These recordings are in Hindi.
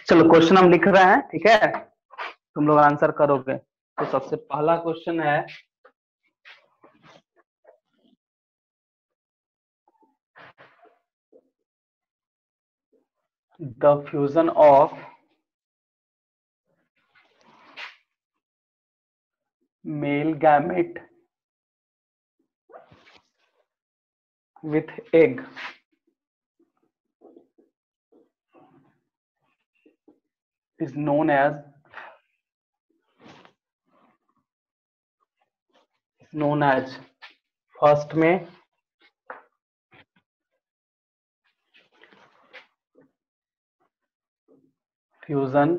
चलो क्वेश्चन हम लिख रहे हैं, ठीक है, तुम लोग आंसर करोगे। तो सबसे पहला क्वेश्चन है, the fusion of male gamete with egg is known as first में फ्यूजन,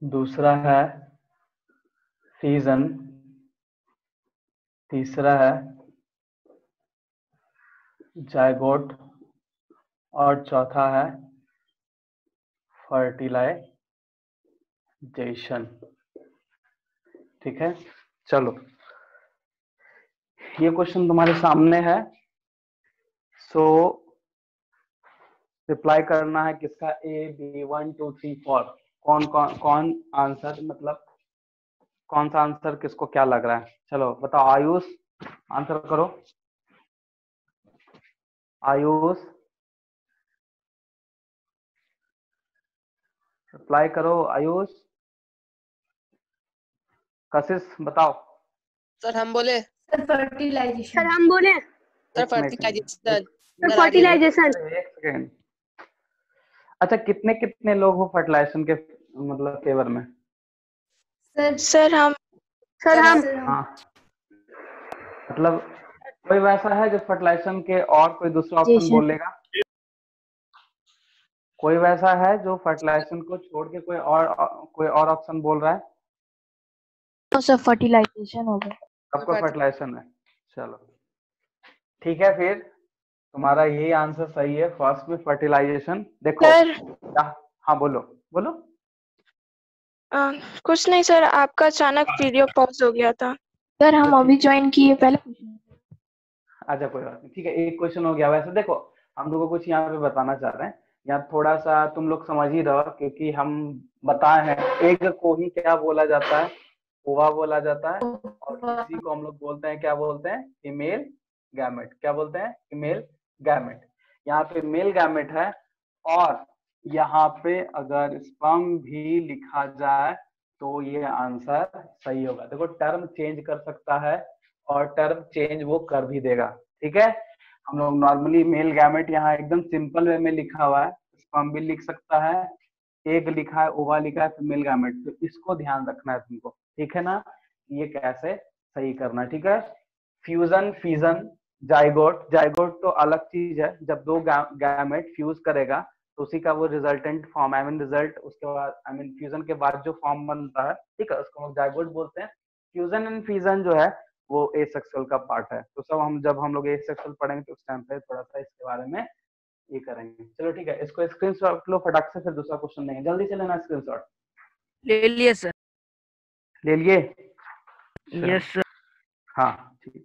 दूसरा है फीजन, तीसरा है जायगोट और चौथा है फर्टिलाइजेशन। ठीक है, चलो ये क्वेश्चन तुम्हारे सामने है। सो रिप्लाई करना है किसका, ए बी 1 2 3 4, कौन कौन कौन आंसर, मतलब कौन सा आंसर किसको क्या लग रहा है। चलो बताओ, आयुष आंसर करो। आयुष रिप्लाई करो, आयुष। कशिश बताओ। सर हम बोले, सर फर्टिलाइजेशन। सर हम बोले, सर एक मिनट, फर्टिलाइजेशन। Sir fertilisation. एक सेकेंड। अच्छा, कितने कितने लोग हो फर्टिलाइजेशन के मतलब फेवर में? सर हम हाँ, मतलब कोई वैसा है जो फर्टिलाइजेशन के और कोई दूसरा ऑप्शन बोलेगा? कोई वैसा है जो फर्टिलाइजेशन को छोड़ के कोई और ऑप्शन बोल रहा है? तो सर फर्टिलाइजेशन होगा। सबको फर्टिलाइजेशन है। चलो ठीक है, फिर तुम्हारा यही आंसर सही है, फर्स्ट में फर्टिलाइजेशन। देखो सर हाँ बोलो बोलो। कुछ नहीं सर, आपका अचानक वीडियो पॉज हो गया था। सर हम अभी ज्वाइन किए पहले। अच्छा कोई बात नहीं, ठीक है, एक क्वेश्चन हो गया। वैसे देखो, हम लोगों को कुछ यहाँ पे बताना चाह रहे हैं, यहाँ थोड़ा सा तुम लोग समझ ही रहो, क्योंकि हम बताए हैं एग को ही क्या बोला जाता है, ओवा बोला जाता है, और इसी को हम लोग बोलते हैं, क्या बोलते हैं, फीमेल गैमेट। क्या बोलते हैं? Female gamete. यहाँ पे मेल गैमेट है, और यहाँ पे अगर स्पर्म भी लिखा जाए तो ये आंसर सही होगा। देखो टर्म चेंज कर सकता है और टर्म चेंज वो कर भी देगा। ठीक है, हम लोग नॉर्मली मेल गैमेट यहाँ एकदम सिंपल वे में लिखा हुआ है, स्पर्म भी लिख सकता है, एग लिखा है, ओवा लिखा है, फीमेल गैमेट, तो इसको ध्यान रखना है तुमको। ठीक है ना, ये कैसे सही करना है। ठीक है, फ्यूजन, फीजन, जाइगोट। जाइगोट तो अलग चीज है, जब दो गैमेट फ्यूज करेगा तो उसी का वो resultant form, I mean result, उसके बाद आई मीन फ्यूजन के बाद जो फॉर्म बनता है, ठीक है, उसको हम जाइगोट बोलते हैं। फ्यूजन एंड फीजन जो है वो एसेक्सुअल का पार्ट है। तो सब हम जब हम लोग एसेक्सुअल पढ़ेंगे तो उस टाइम पे थोड़ा सा इसके बारे में ये करेंगे। चलो ठीक है, इसको स्क्रीनशॉट लो फटाक से, फिर दूसरा क्वेश्चन लेंगे, जल्दी से लेना स्क्रीनशॉट। ले लिए सर। ले लिए? Yes sir. हाँ ठीक।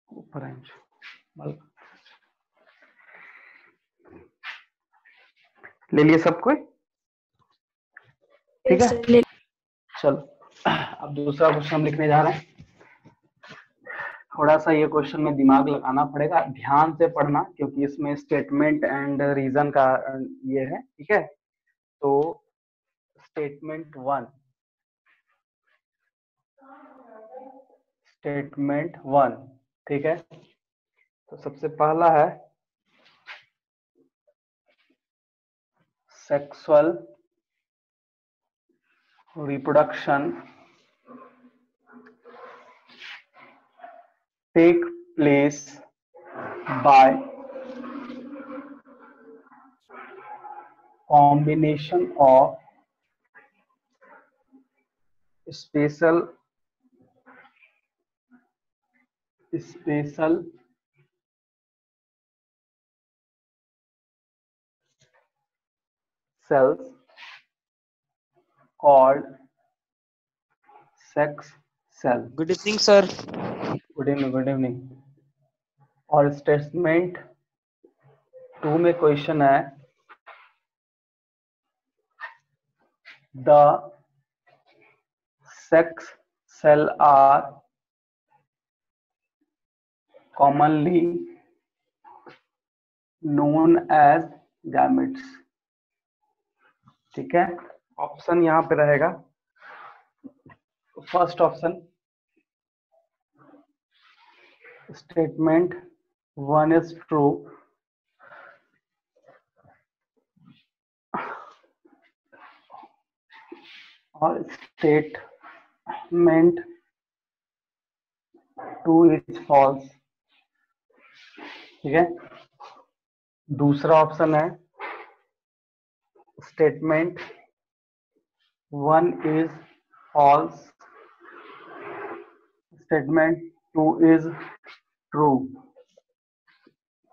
ऊपर ले लिए सब कोई? ठीक है, चलो अब दूसरा क्वेश्चन हम लिखने जा रहे हैं। थोड़ा सा ये क्वेश्चन में दिमाग लगाना पड़ेगा, ध्यान से पढ़ना, क्योंकि इसमें स्टेटमेंट एंड रीजन का ये है। ठीक है, तो स्टेटमेंट 1, स्टेटमेंट 1, ठीक है, तो सबसे पहला है sexual reproduction take place by combination of spatial cells called sex cell. Good evening sir. Good evening, good evening. और स्टेटमेंट 2 में क्वेश्चन है, the sex cell are commonly known as gametes। ठीक है, ऑप्शन यहाँ पे रहेगा। First option, statement 1 is true, और स्टेटमेंट 2 इज फॉल्स। ठीक है, दूसरा ऑप्शन है, statement 1 is false, statement 2 is true.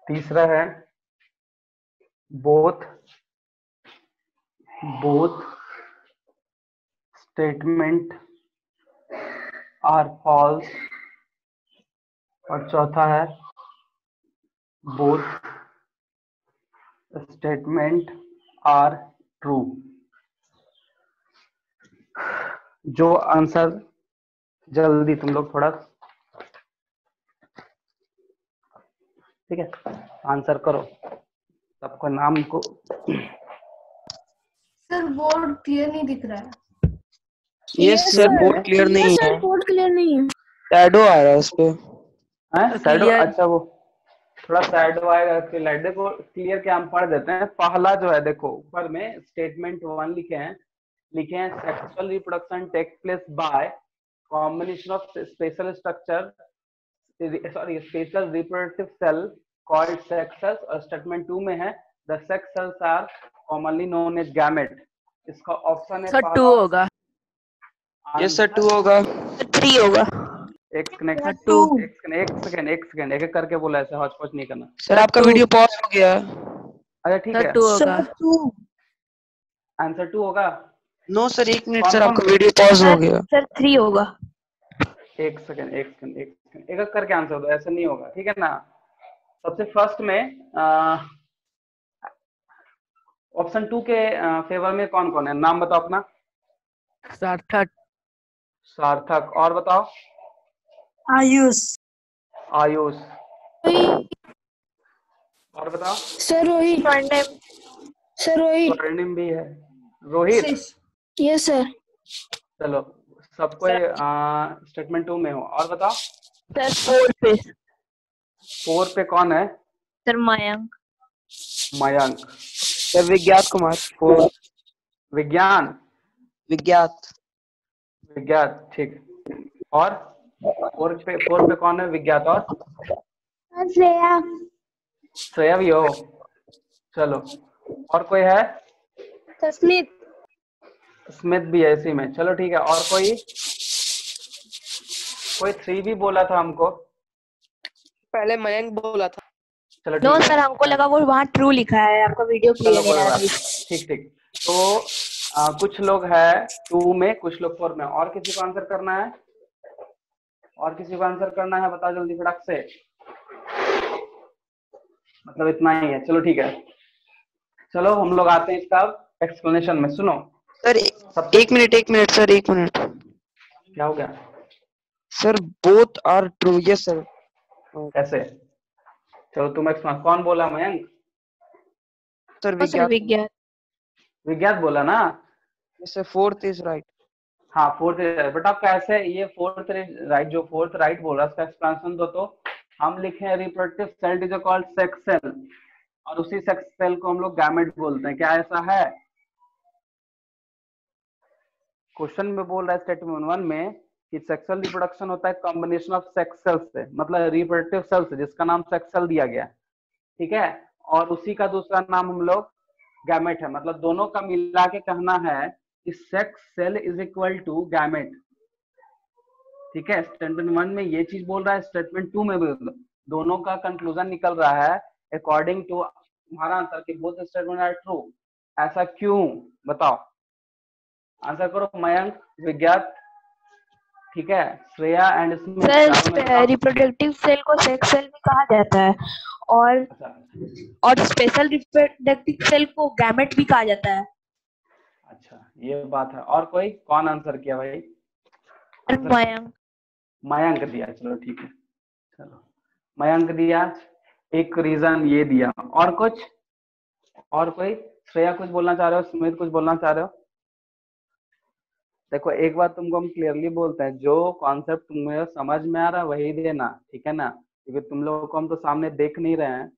तीसरा है, बोथ स्टेटमेंट आर फॉल्स, और चौथा है, बोथ स्टेटमेंट आर ट्रू। जो आंसर, जल्दी तुम लोग थोड़ा, ठीक है, आंसर करो, सबको नाम को। सर बोर्ड क्लियर नहीं दिख रहा है। यस सर, बोर्ड क्लियर नहीं है, बोर्ड क्लियर नहीं है। शैडो आ रहा है उस पे। Shadow, Clear। अच्छा वो थोड़ा शैडो आएगा। क्लियर, देखो क्लियर क्या, हम पढ़ देते हैं। पहला जो है, देखो ऊपर में स्टेटमेंट 1 लिखे हैं sexual reproduction take place by combination of special structure, sorry special reproductive cell called sex cells. और स्टेटमेंट 2 में है, the sex cells are commonly known as gamete. इसका ऑप्शन है सर पहला। 2 होगा। यस सर, 2 होगा। 3 होगा। एक सेकंड, एक सेकंड, एक एक करके बोला, ऐसे हौच पौच नहीं करना। सर आपका वीडियो पॉज हो गया। अच्छा ठीक सर है, 2 होगा। आंसर 2 होगा। नो सर, 1 मिनट कौन सर, कौन? आपका वीडियो पॉज हो गया। सर 3 होगा। एक सेकंड, एक एक करके आंसर दो, ऐसे नहीं होगा, ठीक है ना। सबसे फर्स्ट में ऑप्शन 2 के फेवर में कौन कौन है, नाम बताओ अपना। सार्थक। सार्थक, और बताओ। आयुष। आयुष, और बताओ। सर रोहित। सर रोहित। स्वर्णिम भी है। Rohit, yes sir. चलो सबको स्टेटमेंट 2 में हो। और बताओ। सर 4 पे। 4 पे कौन है? सर मयंक। मयंक। सर विज्ञात कुमार। विज्ञान, विज्ञात। विज्ञात, ठीक। और 4 पे कौन है विज्ञात? और श्रेया। श्रेया भी हो, चलो। और कोई है? स्मित। स्मिथ भी है इसी में, चलो ठीक है। और कोई 3 भी बोला था हमको। पहले मयंक बोला था। चलो नो ठीक सर, है, हमको लगा वो वहाँ ट्रू लिखा है, आपका वीडियो चलो क्लियर कोई नहीं आ बात रही। नहीं। ठीक। तो कुछ लोग है 2 में, कुछ लोग 4 में। और किसी को आंसर करना है? और किसी को आंसर करना है? बताओ जल्दी फटाक से। मतलब इतना ही है, चलो ठीक है। चलो हम लोग आते हैं इसका एक्सप्लेनेशन में। सुनो सर एक मिनट सर, 1 मिनट। क्या हो गया sir both are true. Yes sir. कैसे? चलो तुम एक्सप्लेन। कौन बोला? मयंक? सर सर विज्ञान। विज्ञात बोला ना। Yes sir, 4th is right. हाँ 4th राइट, बट आप कैसे ये 4th राइट, जो 4th राइट बोल रहा है उसका एक्सप्लेनेशन दो। तो हम लिखे हैं reproductive cell is called sex cell, और उसी सेक्स सेल को हम लोग गैमेट बोलते हैं। क्या ऐसा है? क्वेश्चन में बोल रहा है स्टेटमेंट 1 में कि सेक्सुअल रिप्रोडक्शन होता है कॉम्बिनेशन ऑफ सेक्स सेल्स से, मतलब रिप्रोडक्टिव सेल से, जिसका नाम सेक्स सेल दिया गया, ठीक है। और उसी का दूसरा नाम हम लोग गैमेट है। मतलब दोनों का मिला के कहना है कि sex cell is equal to gamete, ठीक है। स्टेटमेंट 1 में ये चीज बोल रहा है, स्टेटमेंट 2 में भी दोनों का कंक्लूजन निकल रहा है अकॉर्डिंग टू हमारा आंसर कि बोथ स्टेटमेंट आर ट्रू। ऐसा क्यों, बताओ, आंसर करो। मयंक, विज्ञात, ठीक है, श्रेया एंड स्मिथ, चारों में सर बताओ। रिप्रोडक्टिव सेल को सेक्स सेल भी कहा जाता है और अच्छा स्पेशल रिप्रोडक्टिव सेल को गैमेट भी कहा जाता है। अच्छा, ये बात है। और कोई कौन आंसर किया भाई? आंसर मयंक। मयंक दिया, चलो ठीक है, चलो मयंक दिया, एक रीजन ये दिया। और कुछ, और कोई? श्रेया कुछ बोलना चाह रहे हो, सुमित कुछ बोलना चाह रहे हो? देखो एक बात तुमको हम क्लियरली बोलते हैं, जो कॉन्सेप्ट तुम्हें समझ में आ रहा है वही देना, ठीक है ना, क्योंकि तुम लोगों को हम तो सामने देख नहीं रहे हैं।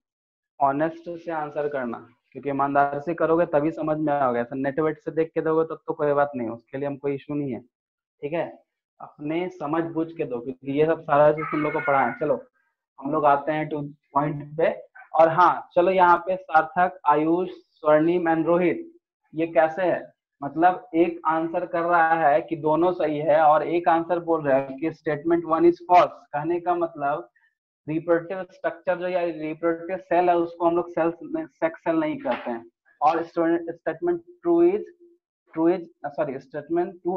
ऑनेस्ट से आंसर करना, क्योंकि ईमानदार से करोगे तभी समझ में आओगे। ऐसा नेट वेट से देख के दोगे तब तो कोई बात नहीं, उसके लिए हम कोई इशू नहीं है, ठीक है। अपने समझ बूझ के दो, क्योंकि ये सब सारा चीज तुम लोग को पढ़ा है। चलो हम लोग आते हैं टू पॉइंट पे। और हाँ चलो, यहाँ पे सार्थक, आयुष, स्वर्णिम एंड रोहित, ये कैसे है? मतलब एक आंसर कर रहा है कि दोनों सही है और एक आंसर बोल रहा है कि स्टेटमेंट वन इज फॉल्स। कहने का मतलब रिप्रोडक्टिव स्ट्रक्चर जो या रिप्रोडक्टिव सेल है उसको हम लोग सेक्स सेल नहीं कहते हैं। और statement statement two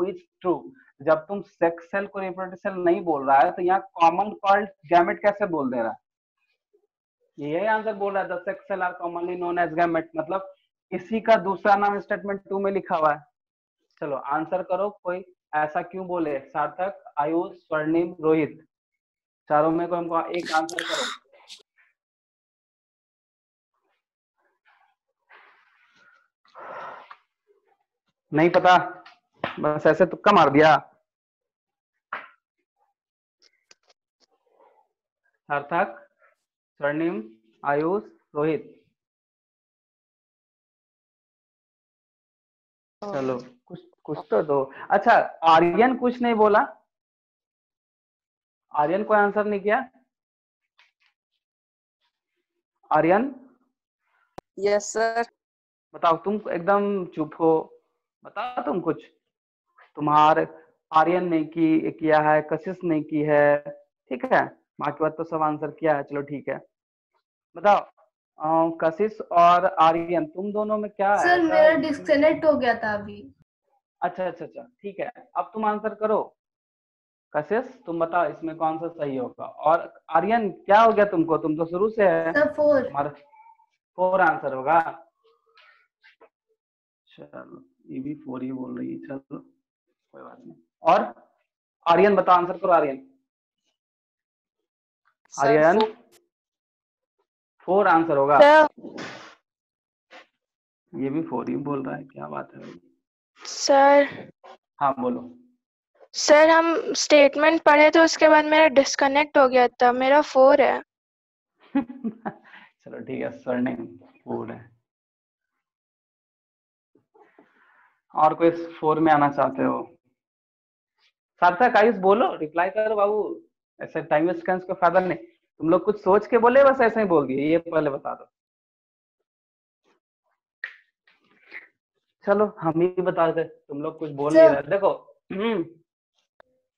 is true. जब तुम सेक्स सेल को रिप्रोडक्टिव सेल नहीं बोल रहा है तो यहाँ कॉमन कॉल्ड गैमेट कैसे बोल दे रहा है? यही आंसर बोल रहा है, the sex cell are commonly known as gamete, मतलब इसी का दूसरा नाम स्टेटमेंट टू में लिखा हुआ है। चलो आंसर करो, कोई ऐसा क्यों बोले? सार्थक, आयुष, स्वर्णिम, रोहित, चारों में को हमको एक आंसर करो। नहीं पता, बस ऐसे तुक्का मार दिया। सार्थक, स्वर्णिम, आयुष, रोहित, चलो कुछ तो दो। अच्छा आर्यन कुछ नहीं बोला, आर्यन कोई आंसर नहीं किया? Aryan yes sir. बताओ, तुम एकदम चुप हो, बताओ तुम कुछ। तुम्हारे आर्यन ने किया है, कशिश ने की है, ठीक है, बाकी बात तो सब आंसर किया है, चलो ठीक है। बताओ कशिश और आर्यन तुम दोनों में क्या है सर ऐसा? मेरा डिस्कनेक्ट हो गया था अभी। अच्छा अच्छा अच्छा, ठीक है, अब तुम आंसर करो। कशिश तुम बताओ इसमें कौन सा सही होगा। और आर्यन क्या हो गया तुमको, तुम तो शुरू से है, सर 4। तुम्हारा 4 आंसर होगा। चलो ये भी 4 ही बोल रही है, चलो कोई बात नहीं। और आर्यन बताओ, आंसर करो आर्यन। आर्यन 4 आंसर होगा। ये भी 4 ही बोल रहा है, क्या बात है भाई। सर हाँ बोलो। सर हम स्टेटमेंट पढ़े तो उसके बाद मेरा डिस्कनेक्ट हो गया था, मेरा 4 है। चलो ठीक है, स्वर्णिम 4 है। और कोई 4 में आना चाहते हो? सार्थक, आयुष बोलो, रिप्लाई करो बाबू, ऐसे टाइम वेस्ट करने का फायदा नहीं। तुम लोग कुछ सोच के बोले बस ऐसे ही बोल दिए, ये पहले बता दो। चलो हम ही बता दे, तुम लोग कुछ बोल नहीं रहे। देखो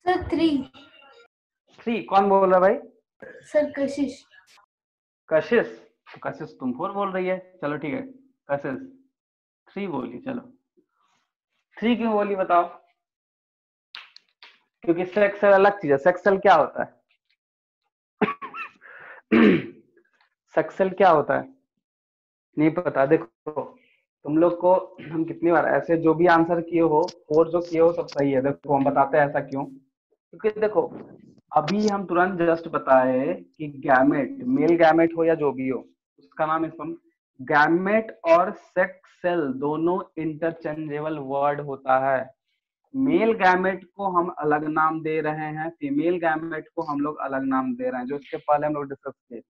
सर 3 कौन बोल रहा भाई? सर कशिश। कशिश, तो कशिश तुम 4 बोल रही है, चलो ठीक है, कशिश 3 बोली। चलो 3 क्यों बोली बताओ? क्योंकि सेक्स सेल अलग चीज है। सेक्स सेल क्या होता है? सेक्स सेल क्या होता है नहीं पता? देखो तुम लोग को हम कितनी बार ऐसे जो भी आंसर किए हो, 4 जो किए हो सब सही है। देखो हम बताते हैं ऐसा क्यों, क्योंकि देखो अभी हम तुरंत जस्ट बताए कि गैमेट, मेल गैमेट हो या जो भी हो उसका नाम इसको, गैमेट और सेक्स सेल दोनों इंटरचेंजेबल वर्ड होता है। मेल गैमेट को हम अलग नाम दे रहे हैं, फीमेल गैमेट को हम लोग अलग नाम दे रहे हैं, जो इसके पहले हम लोग डिस्कस किए।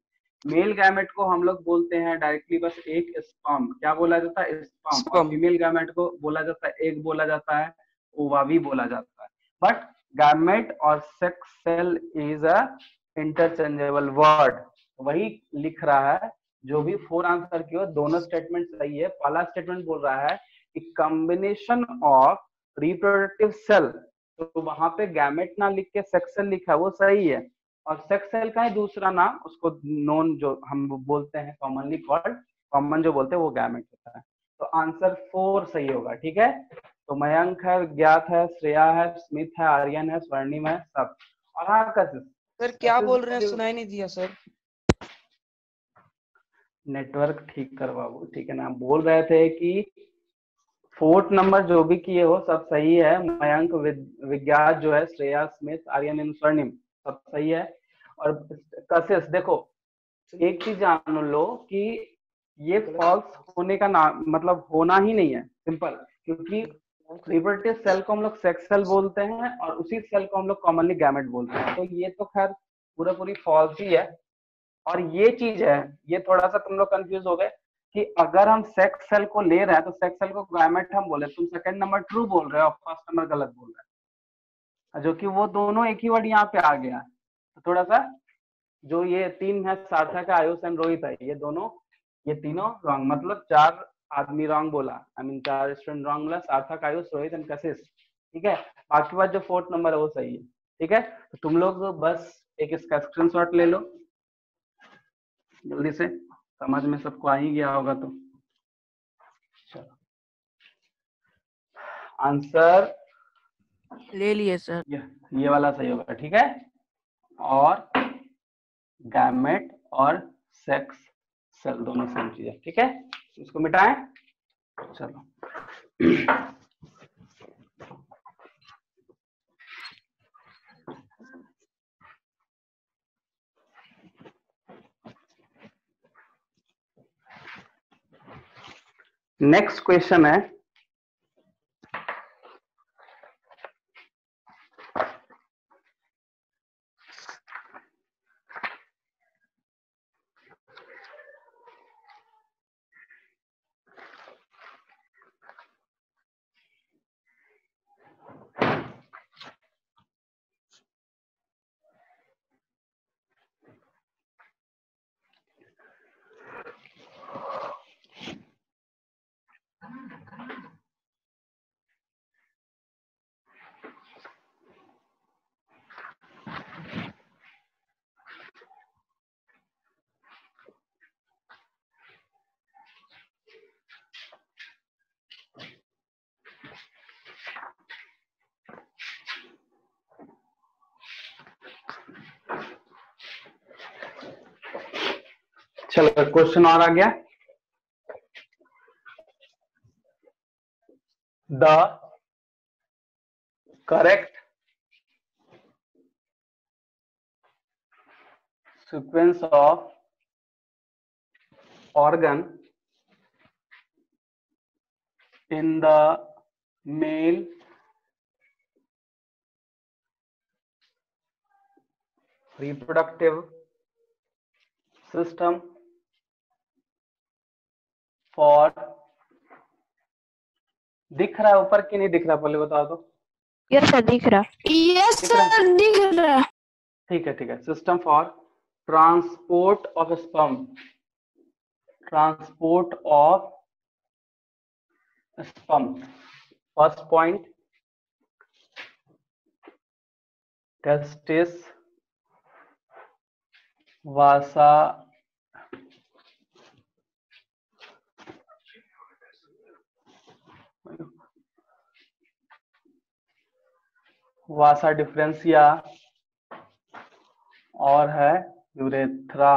मेल गैमेट को हम लोग बोलते हैं डायरेक्टली बस एक स्पर्म, क्या बोला जाता है? स्पर्म। और फीमेल गैमेट को बोला जाता है एग बोला जाता है, ओवा भी बोला जाता है। बट गैमेट और sex cell is a interchangeable word, वही लिख रहा है। जो भी 4 आंसर किए दोनों स्टेटमेंट सही है। पहला स्टेटमेंट बोल रहा है कि कॉम्बिनेशन ऑफ रिप्रोडक्टिव सेल, तो वहां पे गैमेट ना लिख के सेक्स सेल लिखा है, वो सही है। और सेक्स सेल का ही दूसरा नाम, उसको नॉन जो हम बोलते हैं कॉमनली कॉल्ड, कॉमन जो बोलते हैं वो गैमेट होता है। तो आंसर 4 सही होगा। ठीक है, तो मयंक है, ज्ञात है, श्रेया है, स्मित है, आर्यन है, स्वर्णिम है, सब। और हाँ कशिश, सर क्या बोल रहे हैं, सुनाई नहीं दिया सर। नेटवर्क ठीक कर बाबू, ठीक है ना। बोल रहे थे कि 4th नंबर जो भी किए हो सब सही है। मयंक, विज्ञात जो है, श्रेया, स्मित, आर्यन एंड स्वर्णिम सब सही है। और कशिश देखो, एक चीज जान लो कि ये फॉल्स होने का नाम मतलब होना ही नहीं है, सिंपल। क्योंकि रिप्रोडक्टिव सेल को हम लोग सेक्स सेल बोलते हैं और उसी सेल को हम लोग कॉमनली गैमेट बोलते हैं। तो ये तो खैर पूरी फॉल्स ही है। और ये चीज है, ये थोड़ा सा तुम लोग कंफ्यूज हो गए कि अगर हम सेक्स सेल को ले रहे हैं तो सेक्स सेल को गैमेट हम बोले, तुम सेकंड नंबर ट्रू बोल रहे हो, फर्स्ट नंबर गलत बोल रहे हो, जो कि वो दोनों एक ही वर्ड यहाँ पे आ गया। तो थोड़ा सा जो ये 3 है, सार्थक, आयुष एंड रोहित है, ये तीनों रॉन्ग, मतलब 4 आदमी रॉन्ग बोला, आई मीन 4 स्टूडेंट रॉन्ग बोला, सार्थक, आयुष, रोहित एंड कशिश। ठीक है, बाकी बात जो 4th नंबर है वो सही है। ठीक है, तो तुम लोग बस एक इसका स्क्रीनशॉट ले लो जल्दी से, समझ में सबको आ ही गया होगा। तो चलो, आंसर ले लिए सर। ये वाला सही होगा। ठीक है, और गैमेट और सेक्स सेल दोनों सेम चीज है। ठीक है, इसको मिटाएं। चलो नेक्स्ट क्वेश्चन है, चलो क्वेश्चन और आ गया। The correct sequence of organ in the male reproductive system for, दिख रहा है ऊपर कि नहीं दिख रहा, पहले बता दो। यस सर दिख रहा। यस दिख रहा है? सर दिख रहा है। ठीक है, system for transport of sperm, transport of sperm. First point, testis, Vasa, Vasa differentia, और है यूरेथ्रा,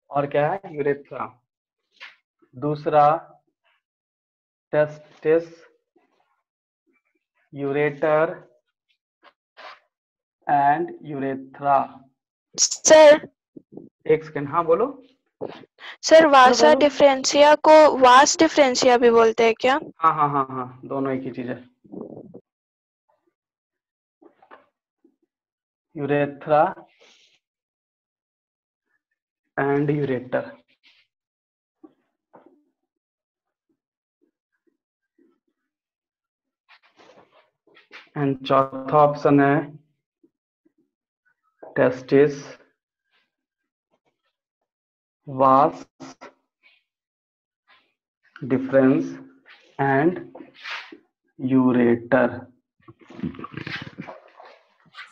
और क्या है यूरेथ्रा। दूसरा testis, ureter and urethra. Sir एक सेकंड, हाँ बोलो। सर वासा बोलो। डिफरेंशिया को वास डिफरेंशिया भी बोलते हैं क्या? हाँ, दोनों एक ही चीज है। Urethra and ureter. एंड चौथा ऑप्शन है testis, vas deferens and ureter.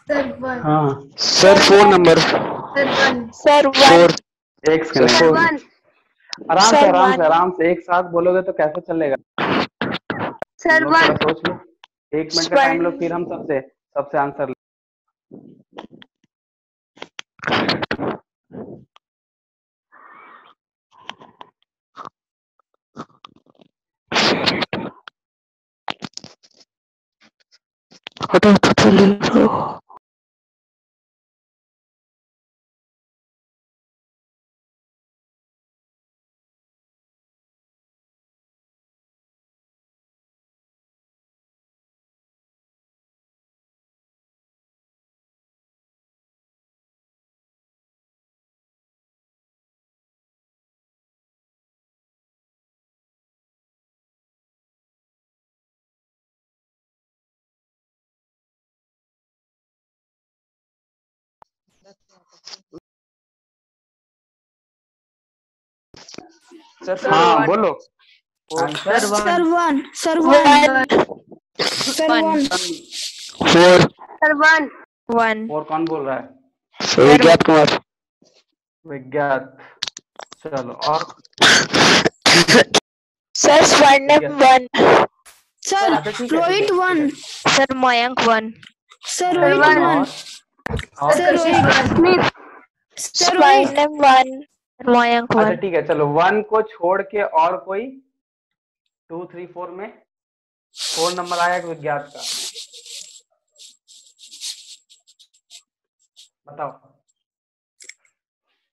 Sir 1 हाँ सर 4 नंबर। सर 1 सर 4 एक सर सेकंड, 4 आराम से सर आराम से वन। आराम से एक साथ बोलोगे तो कैसे चलेगा? सर तुम लोग थोड़ा वन। सोच लो, 1 मिनट का टाइम लो, फिर हम सबसे सबसे आंसर। सर हाँ बोलो sir answer. One. One sir one. Sir one. Four. Sir one. One. और कौन बोल रहा है? विज्ञात कुमार। विज्ञात। चलो और सर स्वर्णिम वन। सर अच्छा ठीक है, रोहित ठीक है, वन। ठीक सर मयंक वन। सर है। रोहित वन। वन। और सर रोहित। सर रोहित। स्वर्णिम वन। मयंक अच्छा वन। ठीक है, चलो 1 को छोड़ के और कोई 2 3 4 में 4 नंबर आया कि विज्ञात का? बताओ।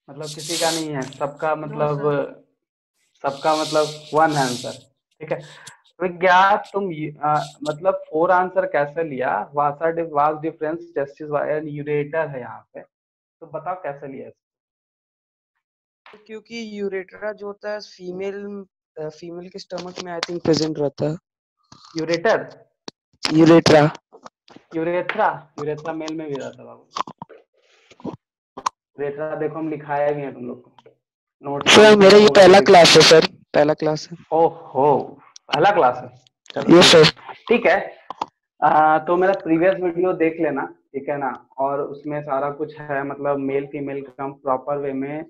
मतलब किसी का नहीं है, सबका मतलब सबका मतलब 1 है आंसर। ठीक है विज्ञात, तुम मतलब 4 आंसर कैसे लिया? वासा वास डिफरेंस जस्टिस यूरेटर है यहाँ पे, तो बताओ कैसे लिया इसको? क्योंकि यूरेट्रा जो होता है फीमेल के स्टमक में आई थिंक प्रेजेंट रहता है। Ureter, urethra. Urethra, urethra male में भी रहता है बाबू। यूरेथ्रा देखो हम लिखाया भी है तुम लोग को नोट्स में, सर हम मेरा खत्म ये होगा तो पहला दिख। क्लास है सर, पहला क्लास है। ओहो पहला क्लास है, चलो यस सर। ठीक है। तो मेरा प्रीवियस वीडियो देख लेना, ठीक है ना? और उसमें सारा कुछ है, मतलब मेल फीमेल का हम प्रॉपर वे में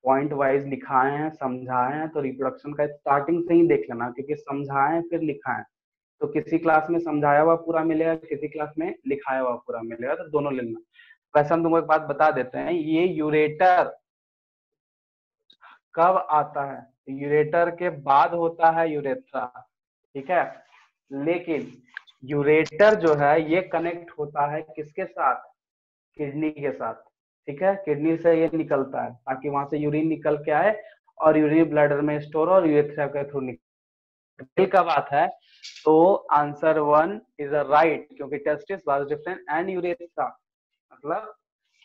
पॉइंट वाइज लिखाए हैं, समझाए हैं। तो रिप्रोडक्शन का स्टार्टिंग से ही देख लेना, क्योंकि समझाएं फिर लिखाएं, तो किसी क्लास में समझाया हुआ पूरा मिलेगा, किसी क्लास में लिखाया हुआ पूरा मिलेगा, तो दोनों लेना। वैसे हम तुमको एक बात बता देते हैं, ये यूरेटर कब आता है? यूरेटर के बाद होता है यूरेथ्रा, ठीक है। लेकिन यूरेटर जो है ये कनेक्ट होता है किसके साथ? किडनी के साथ, ठीक है। किडनी से ये निकलता है ताकि वहां से यूरिन निकल के आए और यूरिन ब्लैडर में स्टोर और यूरेथ्रा के थ्रू निकल का बात है। तो आंसर 1 इज अ राइट, क्योंकि testis was different and urethra, मतलब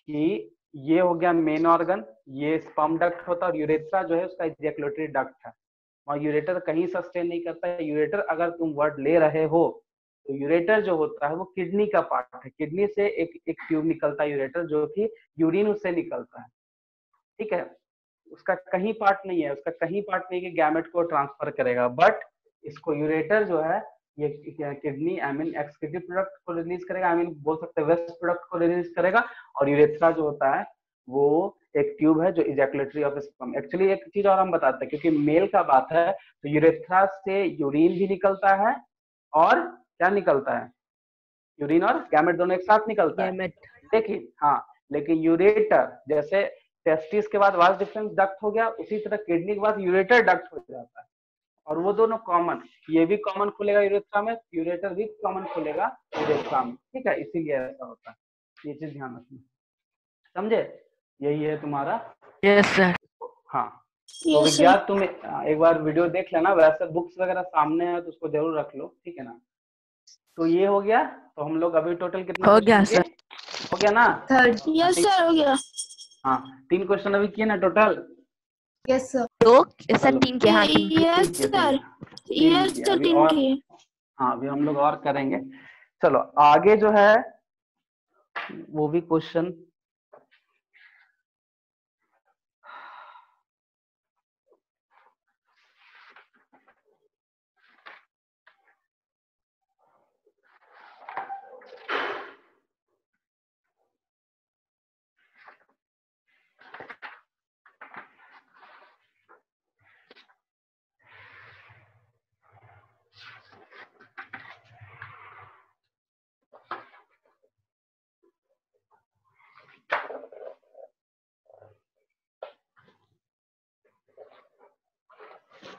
कि ये हो गया मेन ऑर्गन, ये स्पर्म डक्ट होता है, और यूरेथ्रा जो है उसका इजैकुलेटरी डक्ट है। और यूरेटर कहीं सस्टेन नहीं करता है। यूरेटर अगर तुम वर्ड ले रहे हो तो यूरेटर जो होता है वो किडनी का पार्ट है। किडनी से एक ट्यूब निकलता है यूरेटर, जो कि यूरिन उससे निकलता है, ठीक है। उसका कहीं पार्ट नहीं है, उसका कहीं पार्ट नहीं कि गैमेट को ट्रांसफर करेगा, बट इसको यूरेटर जो है ये kidney I mean excretive product को रिलीज करेगा, आई मीन बोल सकते हैं वेस्ट प्रोडक्ट को रिलीज करेगा। और यूरेथ्रा जो होता है वो एक ट्यूब है जो इजैकुलेटरी ऑफ स्पर्म। एक्चुअली एक चीज और हम बताते हैं, क्योंकि मेल का बात है, तो यूरेथ्रा से यूरिन भी निकलता है, और क्या निकलता है? यूरिन और गैमेट दोनों एक साथ निकलता है। लेकिन हाँ, लेकिन यूरेटर जैसे टेस्टिस के बाद वास डिफरेंस डक्ट हो गया, उसी तरह किडनी के बाद यूरेटर डक्ट हो जाता है, और वो दोनों कॉमन, ये भी कॉमन खुलेगा यूरेथ्रा में, यूरेटर भी कॉमन खुलेगा यूरेथ्रा में, ठीक है। इसीलिए ऐसा होता है, ये चीज ध्यान रखना, समझे? यही है तुम्हारा। Yes sir. हाँ तो विज्ञान तुम एक बार वीडियो देख लेना, वैसे बुक्स वगैरह सामने है तो उसको जरूर रख लो, ठीक है ना? तो ये हो गया। तो हम लोग अभी टोटल कितना हो क्वेश्चन गया किए? हो गया ना? थर्ड। यस सर हो गया। हाँ 3 क्वेश्चन अभी किए ना टोटल? Yes sir. दो सर, चलो। 3 के। हाँ 3 के। Yes sir. यस किए सर अभी, 3 और की। हाँ अभी हम लोग और करेंगे। चलो आगे जो है वो भी क्वेश्चन,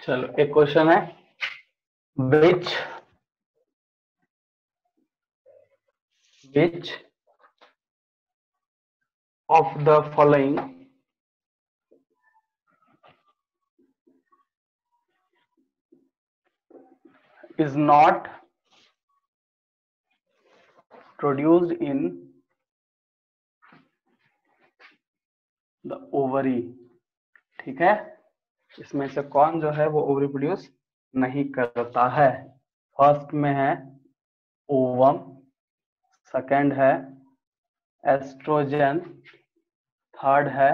चलो एक क्वेश्चन है, which of the following is not produced in the ovary? ठीक है, इसमें से कौन जो है वो ओवरी प्रोड्यूस नहीं करता है? फर्स्ट में है ओवम, सेकंड है एस्ट्रोजन, थर्ड है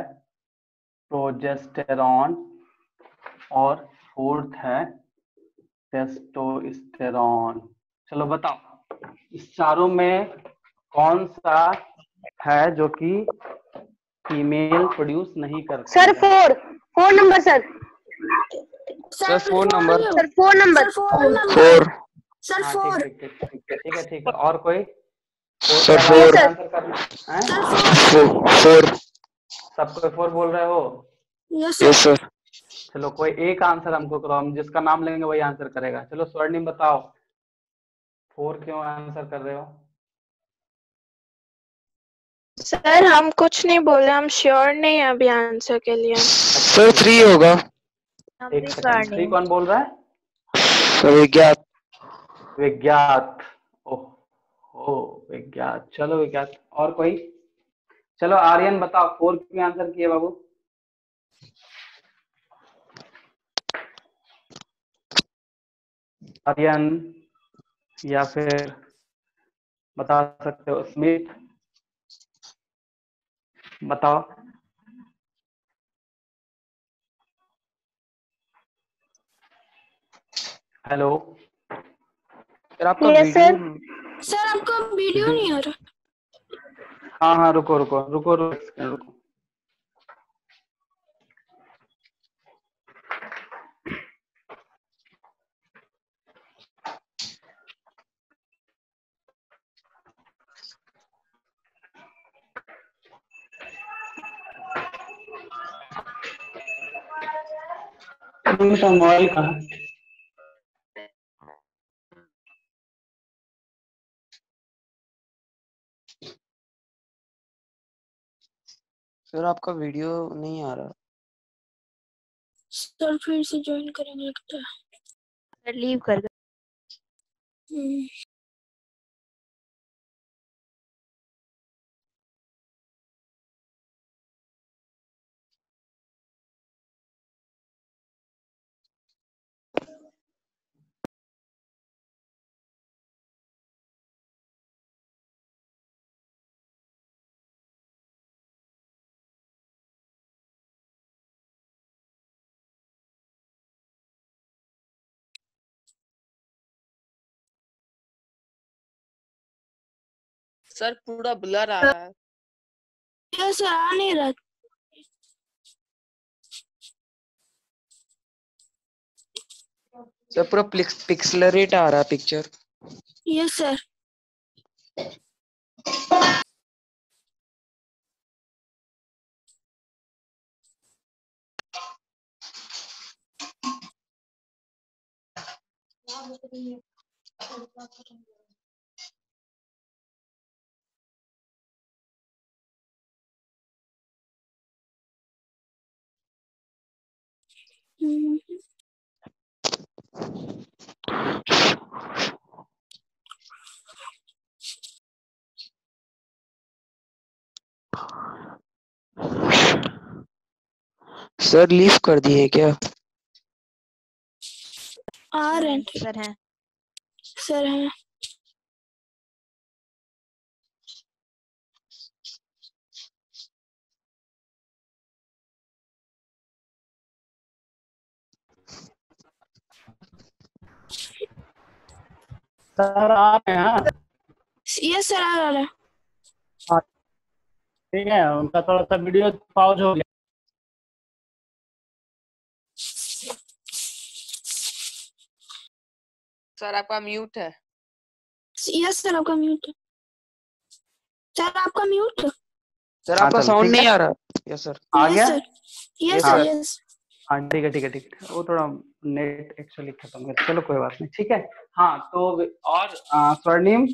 प्रोजेस्टेरॉन और फोर्थ है टेस्टोस्टेरॉन। चलो बताओ, इस चारों में कौन सा है जो कि फीमेल प्रोड्यूस नहीं करती? Sir 4 number sir. Sir 4 number. Sir 4 number. 4। Sir हाँ 4 ठीक है। और कोई सर का 4। आंसर करना है? 4। सबको 4 बोल रहे हो? Yes yes sir. सर। चलो कोई एक आंसर हमको करो, हम जिसका नाम लेंगे वही आंसर करेगा। चलो स्वर्णिम बताओ, 4 क्यों आंसर कर रहे हो? सर हम कुछ नहीं बोले, हम श्योर नहीं है अभी आंसर के लिए। सर 3 होगा। एक सेकंड, 3 कौन बोल रहा है? सर विज्ञात। विज्ञात। ओह विज्ञात। चलो विज्ञात। और कोई? चलो आर्यन बताओ, 4 क्यों आंसर किए बाबू? आर्यन, या फिर बता सकते हो स्मिथ, बताओ। हेलो सर आपका Yes, वीडियो सर आपका वीडियो नहीं आ रहा। हाँ रुको एक सेकंड रुको। तुमका मोबाइल कहाँ? सर आपका वीडियो नहीं आ रहा। सर फिर से ज्वाइन करेंगे लगता है। सर लीव कर दो। सर पूरा ब्लर आ रहा है। यस सर आ नहीं रहा। सर पूरा पिक्सेलरेट आ रहा है picture. Yes sir. Sir leave कर दिए क्या? आ रहे हैं सर हैं। सर हैं। सर आ रहे हैं? यस सर आ रहा है। ठीक है, उनका थोड़ा सा वीडियो पॉज हो गया। सर आपका म्यूट है। यस सर आपका म्यूट है। सर आपका म्यूट है। सर हाँ, आपका चलो, साउंड ठीक नहीं है। आ रहा। Yes sir. आ गया? यस हाँ। सर। यस वो थोड़ा नेट एक्चुअली खत्म है, चलो कोई बात नहीं, ठीक है। हाँ तो और स्वर्णिम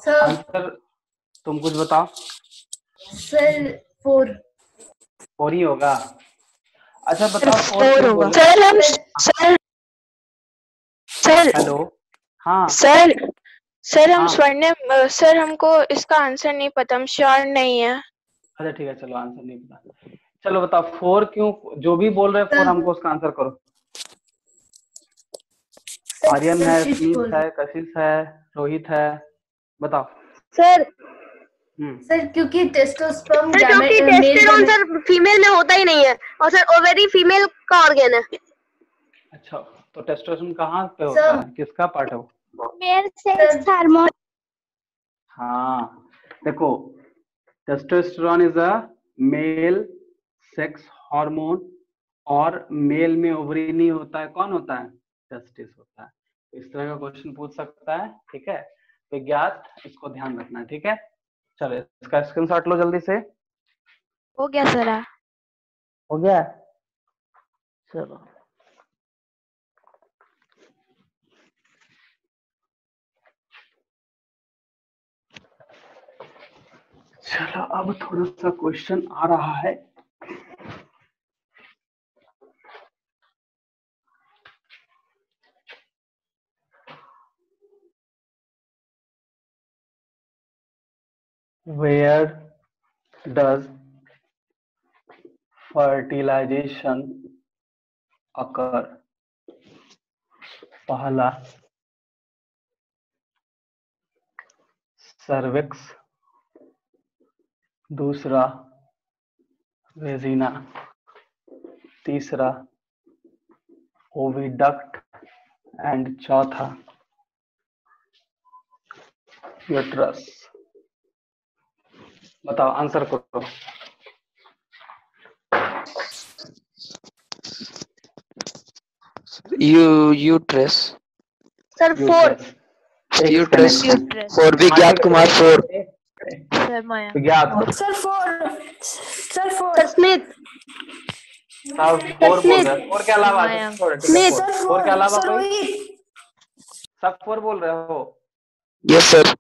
सर आंसर तुम कुछ बताओ। सर 4 4 ही होगा। अच्छा बताओ 4 4 क्यों होगा। बोले? सर हम सर हेलो हाँ सर सर हम हाँ स्वर्णिम सर हमको इसका आंसर नहीं पता, हम श्योर नहीं है। अच्छा ठीक है, चलो आंसर नहीं पता, चलो बताओ 4 क्यों, जो भी बोल रहे हैं 4 हमको उसका आंसर करो। आर्यन है, स्मित है, कशिश है, रोहित है, बताओ। सर सर क्योंकि टेस्टोस्टेरोन सर क्योंकि टेस्टेरोन सर फीमेल में होता ही नहीं है और सर ओवेरी फीमेल का ऑर्गन है। अच्छा तो टेस्टोस्टेरोन कहाँ पे होता है, किसका पार्ट है वो? Male sex hormone. हाँ देखो, testosterone is a male sex hormone और मेल में ओवरी नहीं होता है, कौन होता है? टेस्टिस होता है। इस तरह का क्वेश्चन पूछ सकता है, ठीक है, विज्ञात, इसको ध्यान रखना है, ठीक है। चलो इसका स्क्रीनशॉट लो जल्दी से। हो गया सर। हो गया, चलो चलो अब थोड़ा सा क्वेश्चन आ रहा है। Where does fertilization occur? पहला सर्विक्स, दूसरा वेजिना, तीसरा ओविडक्ट एंड चौथा यूट्रस। बताओ आंसर करो। यूट्रस सर 4 यूट्रस 4 विज्ञान कुमार 4 सर माया विज्ञात सर 4 सर 4 सर स्मिथ सब 4 बोल रहे हैं, 4 के अलावा स्मिथ सर 4 के अलावा सर कोई? रोहित सब 4 बोल रहे हो? यस सर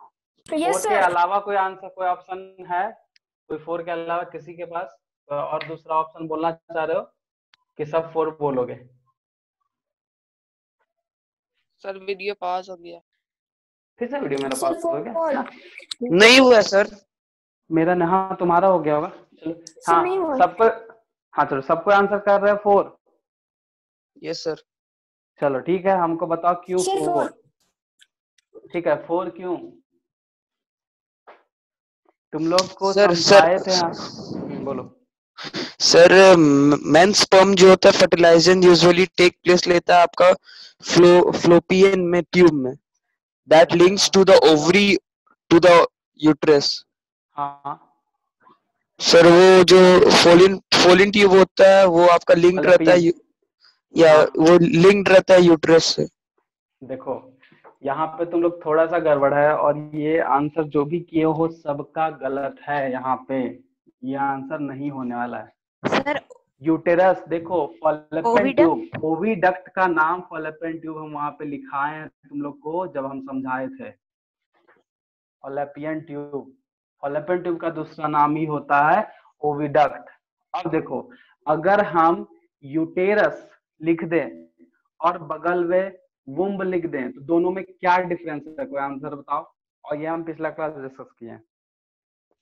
4 के अलावा कोई आंसर, कोई ऑप्शन है कोई 4 के अलावा किसी के पास? और दूसरा ऑप्शन बोलना चाह रहे हो कि सब 4 बोलोगे? सर वीडियो पॉज हो गया। फिर से वीडियो मेरा पास हो गया? नहीं हुआ सर। मेरा नहीं, हाँ तुम्हारा हो गया होगा। चलो नहीं हुआ। हाँ सबको, हाँ चलो सबको आंसर कर रहे हैं 4। यस सर चलो ठीक है, हमको बताओ क्यों सर 4? ठीक है 4 क्यों? तुम लोग को सर समझाए थे हाँ। बोलो। सर मेन स्पर्म जो होता है फर्टिलाइजेशन यूजुअली टेक प्लेस लेता है आपका फ्लोपियन में ट्यूब में, that links to the ovary to the uterus. हाँ सर वो जो फोलिन ट्यूब होता है वो आपका लिंक्ड रहता है या वो लिंक्ड रहता है यूट्रस से। देखो यहाँ पे तुम लोग थोड़ा सा गड़बड़ है और ये आंसर जो भी किए हो सबका गलत है। यहाँ पे ये आंसर नहीं होने वाला है। सर यूटेरस देखो, फॉलोपियन ट्यूब, ओविडक्ट का नाम फॉलोपियन ट्यूब हम वहां पे लिखाए हैं तुम लोग को जब हम समझाए थे। फॉलोपियन ट्यूब का दूसरा नाम ही होता है ओविडक्ट। अब देखो अगर हम यूटेरस लिख दें और बगल में वुम्ब लिख दें तो दोनों में क्या डिफरेंस है, कोई आंसर बताओ। और ये हम पिछला क्लास डिस्कस किए हैं,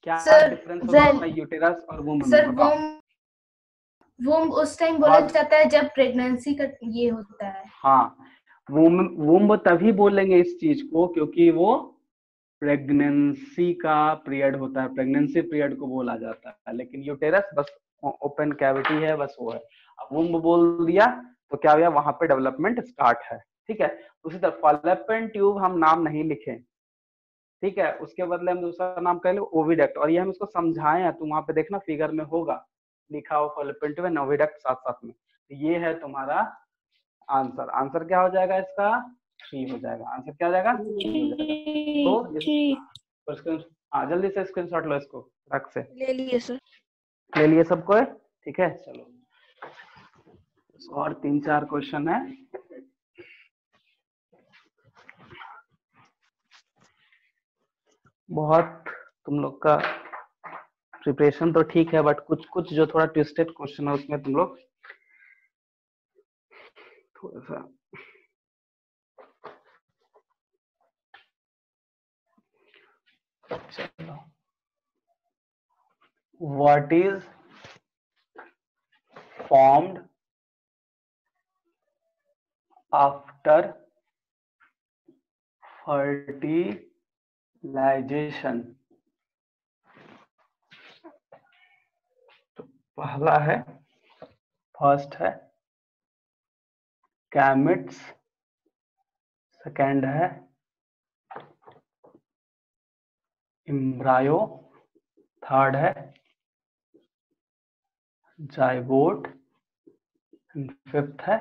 क्या डिफरेंस होता है यूटेरस और वुम्ब सर में? वुम्ब उस टाइम बोला जाता है जब प्रेगनेंसी का ये होता है। हाँ वुम्ब तभी बोलेंगे इस चीज को क्योंकि वो प्रेगनेंसी का पीरियड होता है, प्रेगनेंसी पीरियड को बोला जाता है। लेकिन यूटेरस बस ओपन कैविटी है, बस वो है। अब वुम्ब बोल दिया तो क्या हुआ, वहां पे डेवलपमेंट स्टार्ट है, ठीक है। उसी तरह फॉलोपियन ट्यूब हम नाम नहीं लिखे, ठीक है, उसके बदले हम दूसरा नाम कह लो ओविडक्ट। और ये हम इसको समझाए हैं, तुम वहां पे देखना फिगर में होगा लिखा हो फॉलोपियन ट्यूब एंड ओविडक्ट साथ साथ में। ये है तुम्हारा आंसर। आंसर क्या हो जाएगा इसका? 3 हो जाएगा। आंसर क्या हो जाएगा? 3 हो जाएगा। तो हाँ जल्दी से स्क्रीनशॉट लो इसको रख से। ले लिए सर। ले लिए सबको, ठीक है। चलो और 3-4 क्वेश्चन है। बहुत तुम लोग का प्रिपरेशन तो ठीक है, बट कुछ कुछ जो थोड़ा ट्विस्टेड क्वेश्चन है उसमें तुम लोग थोड़ा सा चलो। What is formed after fertilisation? तो पहला है, फर्स्ट है गैमेट्स, सेकंड है एम्ब्रायो, थर्ड है जाइगोट, फिफ्थ है,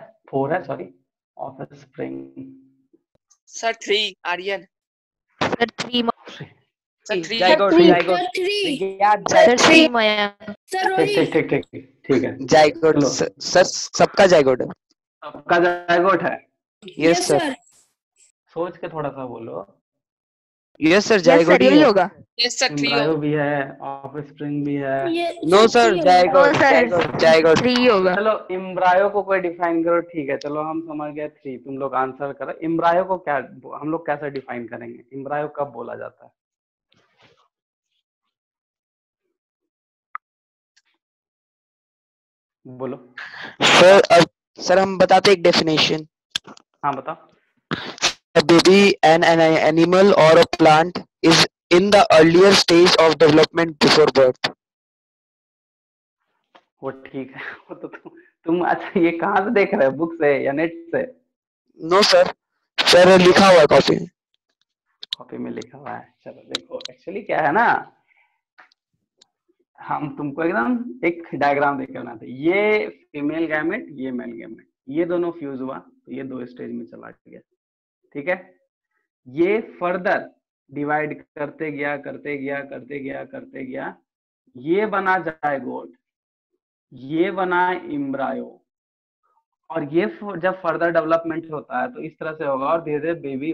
offspring. Sir 3 Aryan. Sir 3 sir 3 zygote sir zygote three sir 3 Mayank. Sir ठीक रोहित ठीक ठीक ठीक ठीक है। जाइगोट चलो, सर, सबका जाइगोट है। सबका जाइगोट है। यस सर, सोच के थोड़ा सा बोलो। Yes sir, yes zygote sir ही यही है। होगा। यस सर 3 एम्ब्रायो भी है, ऑफस्प्रिंग भी है। No sir, no zygote sir zygote zygote 3 होगा। चलो एम्ब्रायो को कोई डिफाइन करो, ठीक है, चलो हम समझ गए 3, तुम लोग आंसर करो। एम्ब्रायो को क्या हम लोग कैसे डिफाइन करेंगे? एम्ब्रायो कब बोला जाता है? बोलो। सर। अब सर हम बताते एक डेफिनेशन। हाँ बताओ। A baby, an animal or a plant is in the earlier stage of development before birth. वो ठीक है, वो तो तुम अच्छा ये कहाँ से देख रहे हो, बुक से या नेट से? नो सर, सर लिखा हुआ है कॉपी में। कॉपी में लिखा हुआ है। चलो देखो, एक्चुअली क्या है ना, हम तुमको एकदम एक डायग्राम देके बनाते। ये फीमेल गैमेट, ये मेल गैमेट, ये दोनों फ्यूज हुआ तो ये 2 स्टेज में चला गया, ठीक है। ये फर्दर डिवाइड करते गया करते गया करते गया करते गया, ये बना जाइगोट, ये बना एम्ब्रायो, और ये जब फर्दर डेवलपमेंट होता है तो इस तरह से होगा और धीरे धीरे बेबी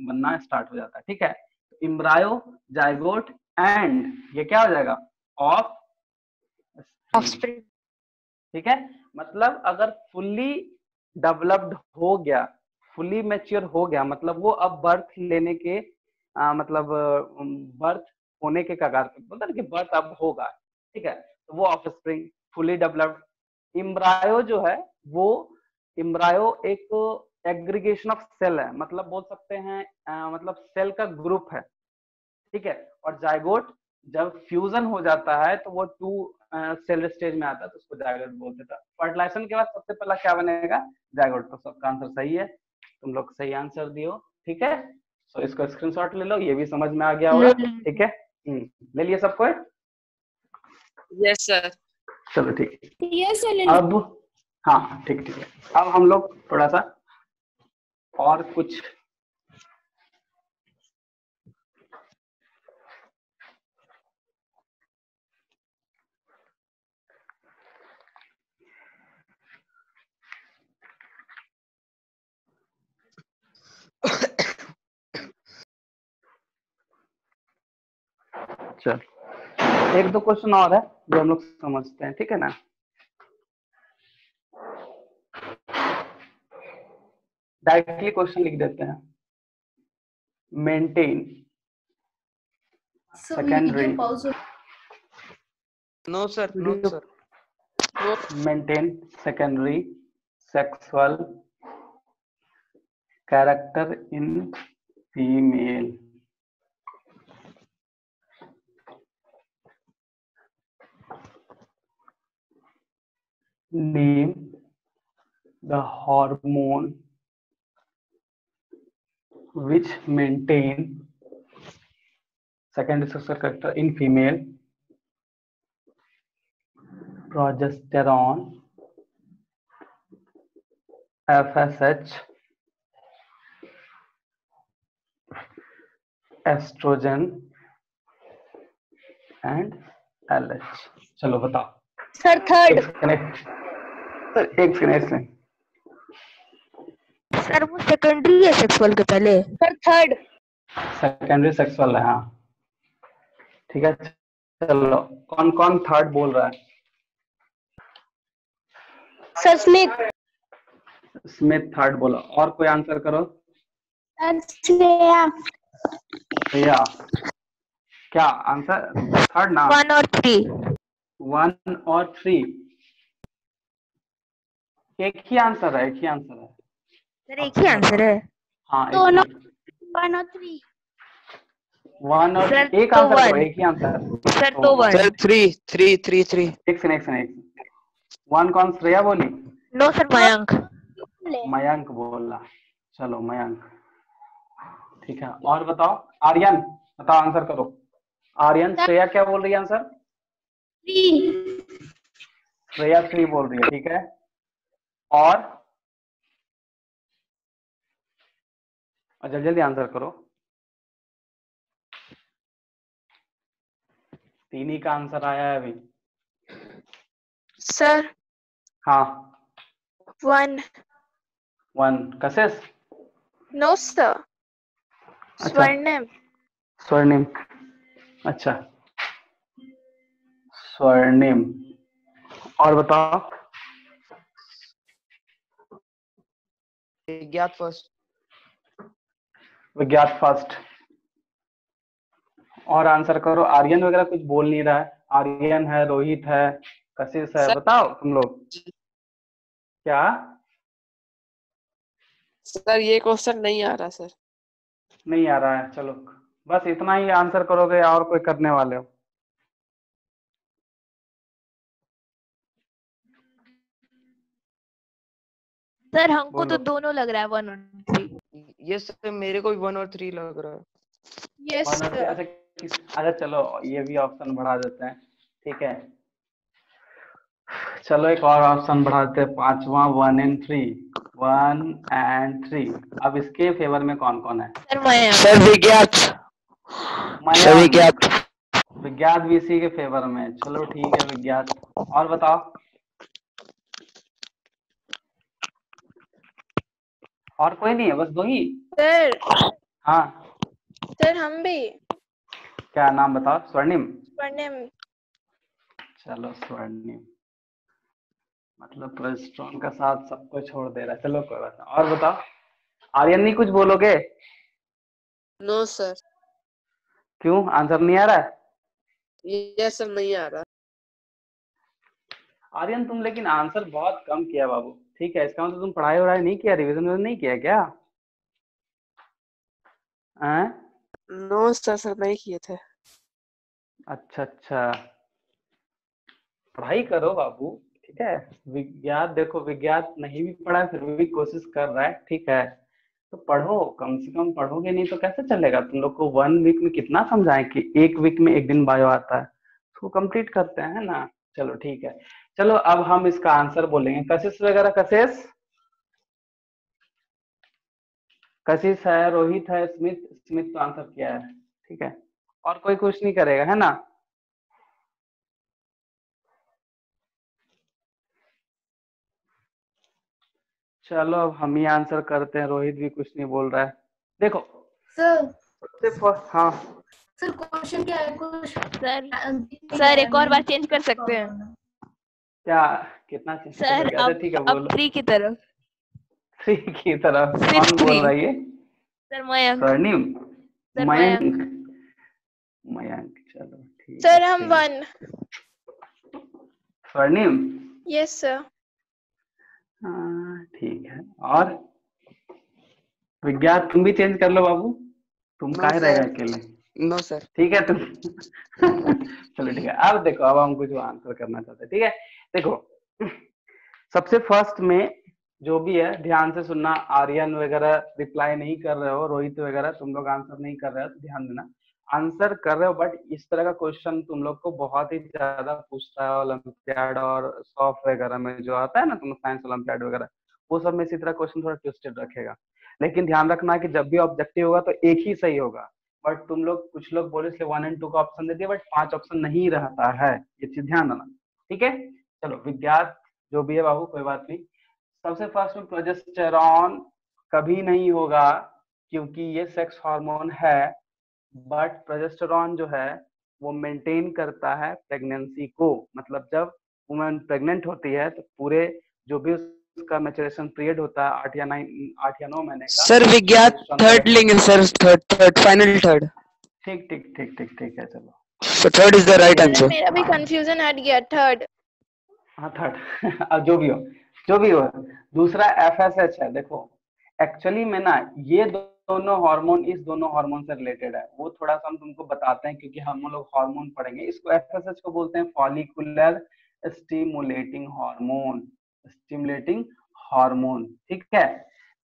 बनना स्टार्ट हो जाता है, ठीक है। एम्ब्रायो, जाइगोट एंड ये क्या हो जाएगा? ऑफस्प्रिंग, ठीक है। मतलब अगर फुल्ली डेवलप्ड हो गया, फुल्ली मैच्योर हो गया, मतलब वो अब बर्थ लेने के मतलब बर्थ होने के कगार पे, बोलते कि बर्थ अब होगा, ठीक है, तो वो ऑफस्प्रिंग फुल्ली डेवलप्ड। एम्ब्रायो जो है वो, एम्ब्रायो एक एग्रीगेशन ऑफ सेल है, मतलब बोल सकते हैं मतलब सेल का ग्रुप है, ठीक है। और जाइगोट जब फ्यूजन हो जाता है तो वो 2 सेल स्टेज में आता है तो उसको जाइगोट बोलते थे। फर्टिलाइजेशन के बाद सबसे पहला क्या बनेगा? जाइगोट। तो सबका आंसर सही है, तुम लोग सही आंसर दियो, ठीक है। तो इसको स्क्रीनशॉट ले लो, ये भी समझ में आ गया होगा, ठीक है। ले लिए सबको? Yes sir. चलो ठीक है। Yes sir. अब हाँ ठीक ठीक है, अब हम लोग थोड़ा सा और कुछ चल 1-2 क्वेश्चन और है जो हम लोग समझते हैं, ठीक है ना। डायरेक्टली क्वेश्चन लिख देते हैं। Maintain secondary, no sir, no sir. Maintain secondary sexual character in female. Name the hormone which maintain secondary sexual character in female. Progesterone, FSH, estrogen and LH। चलो बताओ सर थर्ड। सर एक सेकंड सर वो सेकेंडरी है सेक्सुअल के पहले। Sir third. सेकेंडरी सेक्सुअल है, हाँ ठीक है। चलो कौन कौन थर्ड बोल रहा है? Sir Smith. स्मिथ थर्ड बोला, और कोई आंसर करो। श्रेया। भैया क्या आंसर थर्ड नाम? 1 और 3। 1 और 3 एक ही आंसर है, एक ही आंसर है सर एक ही आंसर है। हाँ दोनों 1 और 3। 1 और सर, एक तो आंसर one। तो एक ही आंसर। सर तो 1। सर 3 एक सेकंड 1 कौन श्रेया बोली? No sir Mayank. मयंक बोला। चलो मयंक ठीक है। और बताओ आर्यन, बताओ आंसर करो। आर्यन श्रेया क्या बोल रही है आंसर? 3। श्रेया 3 बोल रही है, ठीक है। और जल्दी जल्दी आंसर करो। 3 ही का आंसर आया है अभी। सर हाँ 1। 1 कशिश। नो सर स्वर्णिम। स्वर्णिम, अच्छा स्वर्णिम। और बताओ। विज्ञात फर्स्ट। विज्ञात फर्स्ट। और आंसर करो। आर्यन वगैरह कुछ बोल नहीं रहा है। आर्यन है, रोहित है, कशिश है, सर- बताओ तुम लोग क्या। सर ये क्वेश्चन नहीं आ रहा सर। नहीं आ रहा है, चलो बस इतना ही आंसर करोगे, और कोई करने वाले हो? सर हमको तो बोलो। दोनों लग रहा है 1 और 3। ये सर मेरे को भी 1 और 3 लग रहा है। Yes sir. अच्छा चलो ये भी ऑप्शन बढ़ा देते हैं, ठीक है। चलो एक और ऑप्शन बढ़ा देते हैं, 5वां 1 and 3। 1 and 3। अब इसके फेवर में कौन कौन है? Sir Mayank. Sir Vigyat. Sir Mayank. Vigyat. Vigyat भी इसी के फेवर में है। चलो ठीक है विज्ञात। और बताओ। और कोई नहीं है, बस 2 ही? सर हाँ सर हम भी क्या नाम बताओ? स्वर्णिम। स्वर्णिम। चलो स्वर्णिम, मतलब प्रेस्टोन का साथ सबको छोड़ दे रहा है। चलो कोई बात नहीं। और बताओ। आर्यन नहीं कुछ बोलोगे? No sir. क्यों, आंसर नहीं आ रहा है? ये सर नहीं आ रहा। आर्यन तुम लेकिन आंसर बहुत कम किया बाबू, ठीक है। इसका मतलब तुम पढ़ाई वढ़ाई नहीं किया, रिवीजन नहीं किया क्या? हैं? नो सर नहीं किए थे। अच्छा पढ़ाई करो बाबू, ठीक है। विज्ञान देखो, विज्ञान नहीं भी पढ़ा है फिर भी कोशिश कर रहा है, ठीक है। तो पढ़ो, कम से कम पढ़ोगे नहीं तो कैसे चलेगा। तुम लोग को 1 वीक में कितना समझाएं कि 1 वीक में 1 दिन बायो आता है, उसको कंप्लीट करते हैं ना। चलो ठीक है। चलो अब हम इसका आंसर बोलेंगे। कशिश वगैरह, कशिश है, रोहित है, स्मिथ तो आंसर किया है, ठीक है। और कोई कुछ नहीं करेगा, है ना? चलो अब हम ही आंसर करते हैं। रोहित भी कुछ नहीं बोल रहा है। देखो सर हाँ सर क्वेश्चन क्या है कुछ? सर एक और बार चेंज कर सकते हैं क्या, कितना चेंज सर करोगे? अच्छा ठीक है अब बोलो। 3 की तरफ। 3 की तरफ सिर्फ कौन बोल 3। रहा है ये? सर मयंक। स्वर्णिम। सर मयंक। मयंक चलो ठीक सर है। हम 1। स्वर्णिम। Yes sir. हाँ ठीक है। और विज्ञान तुम भी चेंज कर लो बाबू, तुम नो काहे रहेगा सर। अकेले? No sir. ठीक है तुम चलो ठीक है। अब देखो, अब हम कुछ आंसर करना चाहते हैं, ठीक है। देखो सबसे फर्स्ट में जो भी है ध्यान से सुनना। आर्यन वगैरह रिप्लाई नहीं कर रहे हो, रोहित वगैरह तुम लोग आंसर नहीं कर रहे हो तो ध्यान देना। आंसर कर रहे हो बट इस तरह का क्वेश्चन तुम लोग को बहुत ही ज्यादा पूछता है ओलंपियाड और सॉफ्ट वगैरह में जो आता है ना, तुम साइंस ओलंपियाड वगैरह, वो सब में इसी तरह क्वेश्चन थोड़ा ट्विस्टेड रखेगा। लेकिन ध्यान रखना कि जब भी ऑब्जेक्टिव होगा तो एक ही सही होगा। बट तुम लोग कुछ लोग बोले इसलिए 1 and 2 का ऑप्शन दे दिया, बट 5 ऑप्शन नहीं रहता है, ये चीज ध्यान देना, ठीक है। चलो विज्ञान जो भी है बाबू कोई बात नहीं। सबसे फर्स्ट में प्रोजेस्टेरॉन कभी नहीं होगा क्योंकि ये सेक्स हार्मोन है, बट प्रोजेस्टेरॉन जो है वो मेंटेन करता है प्रेगनेंसी को। मतलब जब वुमेन प्रेग्नेंट होती है तो पूरे जो भी उसका मैच्योरेशन पीरियड होता है 8 या 9 महीने का। सर विज्ञात थर्ड लेंगे सर, थर्ड फाइनल थर्ड। ठीक ठीक ठीक ठीक ठीक है चलो। So third is the right answer. मेरा भी कंफ्यूजन हट गया, थर्ड। हाँ थर्ड अब जो भी हो। दूसरा FSH है। देखो एक्चुअली में ना ये दोनों हार्मोन इस दोनों हार्मोन से रिलेटेड है, वो थोड़ा सा हम तुमको बताते हैं क्योंकि हम लोग हार्मोन पढ़ेंगे। इसको FSH को बोलते हैं फॉलिकुलर स्टिमुलेटिंग हार्मोन, ठीक है।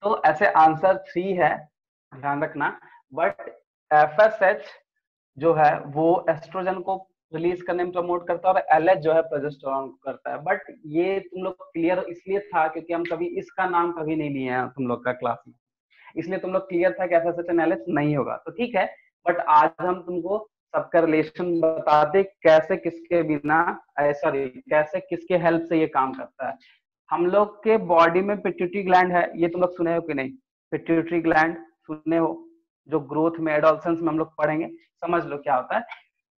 तो ऐसे आंसर 3 है, ध्यान रखना। बट FSH जो है वो एस्ट्रोजन को रिलीज करने में प्रमोट करता है और LH जो है प्रोजेस्टेरॉन को करता है। बट ये तुम लोग क्लियर इसलिए था क्योंकि हम कभी इसका नाम कभी नहीं लिए हैं तुम लोग का क्लास में, इसलिए तुम लोग क्लियर था कि FSH और LH नहीं होगा, तो ठीक है। बट आज हम तुमको सबका रिलेशन बताते कैसे किसके बिना कैसे किसके हेल्प से ये काम करता है। हम लोग के बॉडी में पिट्यूटरी ग्लैंड है, ये तुम लोग सुने हो कि नहीं? पिट्यूटरी ग्लैंड सुने हो, जो ग्रोथ में एडोलसेंस में हम लोग पढ़ेंगे, समझ लो क्या होता है।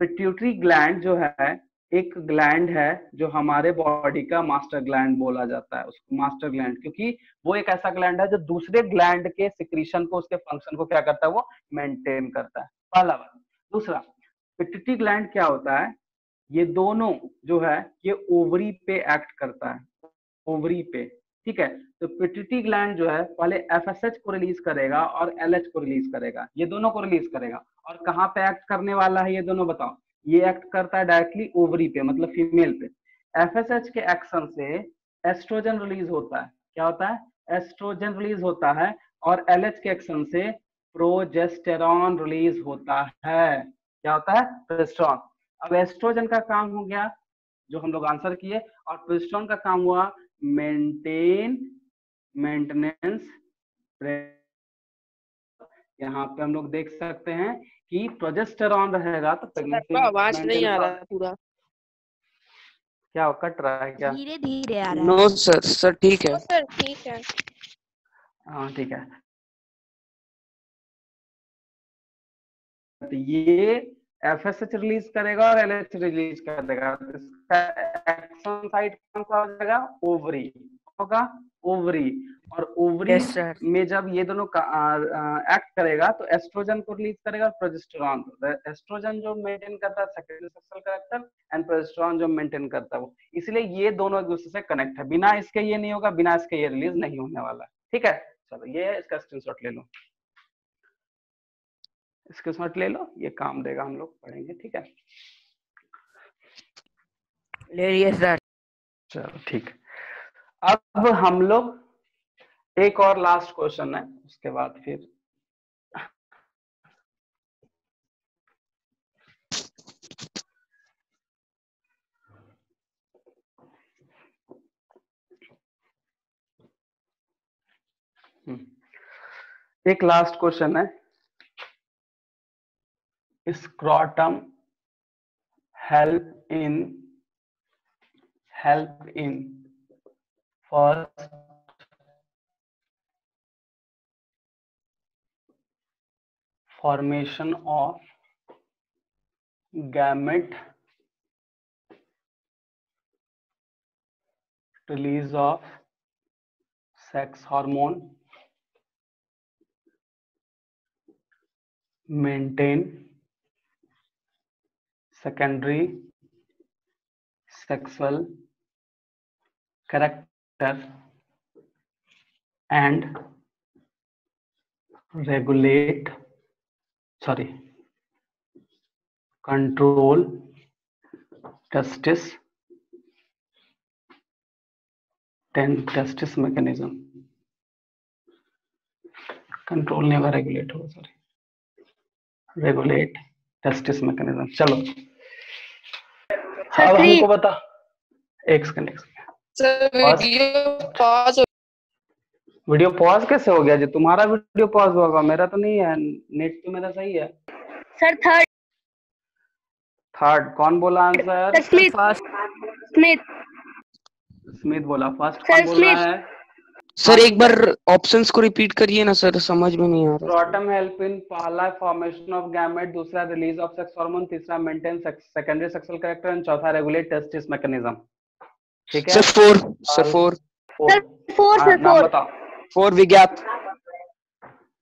पिट्यूटरी ग्लैंड जो है एक ग्लैंड है जो हमारे बॉडी का मास्टर ग्लैंड बोला जाता है उसको, मास्टर ग्लैंड, क्योंकि वो एक ऐसा ग्लैंड है जो दूसरे ग्लैंड के सिक्रीशन को, उसके फंक्शन को क्या करता है, वो मेंटेन करता है। पहला बात। दूसरा, पिट्यूटरी ग्लैंड क्या होता है, ये दोनों जो है ये ओवरी पे एक्ट करता है, ओवरी पे, ठीक है। तो पिट्यूटरी ग्लैंड जो है पहले FSH को रिलीज करेगा और LH को रिलीज करेगा, ये दोनों को रिलीज करेगा। और कहाँ पे एक्ट करने वाला है ये दोनों बताओ? ये एक्ट करता है डायरेक्टली ओवरी पे, मतलब फीमेल पे। FSH के एक्शन से एस्ट्रोजन रिलीज होता है, क्या होता है, एस्ट्रोजन रिलीज होता है। और LH के एक्शन से प्रोजेस्टेरॉन रिलीज होता है, क्या होता है, प्रोजेस्टेरॉन। अब एस्ट्रोजन का काम हो गया जो हम लोग आंसर किए, और प्रोजेस्टेरॉन का काम हुआ मेंटेनेंस। यहाँ पे हम लोग देख सकते हैं कि प्रोजेस्टेरॉन रहेगा तो प्रेगनेंसी आवाज नहीं आ रहा पूरा। क्या कट रहा है क्या? धीरे धीरे आ रहा है। नो सर ठीक है। सर ठीक है। हाँ ठीक है। तो ये FSH रिलीज करेगा और LH रिलीज करेगा। इसका एक्शन साइट कौन सा हो जाएगा, ओवरी होगा, ओवरी। और ओवरी में जब ये दोनों एक्ट करेगा तो एस्ट्रोजन को रिलीज करेगा और प्रोजेस्टेरॉन। एस्ट्रोजन जो मेंटेन करता है secondary sexual character, and progesterone जो मेंटेन करता है वो, इसलिए ये दोनों एक दूसरे से कनेक्ट है। बिना इसके ये नहीं होगा, बिना इसके ये रिलीज नहीं होने वाला है, ठीक है। चलो ये इसका स्क्रीनशॉट ले लो, स्क्रीनशॉट ले लो, ये काम देगा, हम लोग पढ़ेंगे, ठीक है। ले लिए सर। चलो ठीक। अब हम लोग एक और लास्ट क्वेश्चन है, उसके बाद फिर एक लास्ट क्वेश्चन है। Scrotum help in first formation of gamete, release of sex hormone, maintain secondary sexual character and control testis mechanism। Control नहीं होगा, रेगुलेट होगा, सॉरी, रेगुलेट टेस्टिस मैकेनिज्म। चलो अब हमको बता, एक सेकंड वीडियो पॉज कैसे हो गया? जी तुम्हारा वीडियो पॉज होगा, मेरा तो नहीं है, नेट तो मेरा सही है। सर थर्ड कौन बोला आंसर? स्मिथ। स्मिथ बोला फर्स्ट, सर, कौन बोल रहा स्मिथ। है? सर एक बार ऑप्शंस को रिपीट करिए ना सर, समझ में नहीं आ रहा। स्क्रॉटम हेल्प इन पहला फॉर्मेशन ऑफ गैमेट, दूसरा रिलीज ऑफ सेक्स हार्मोन, तीसरा maintain secondary sexual character and चौथा रेगुलेट टेस्टिस मैकेनिज्म। ठीक है सर 4 सर 4 सर 4 सर नाम 4 बताओ। 4 विज्ञात।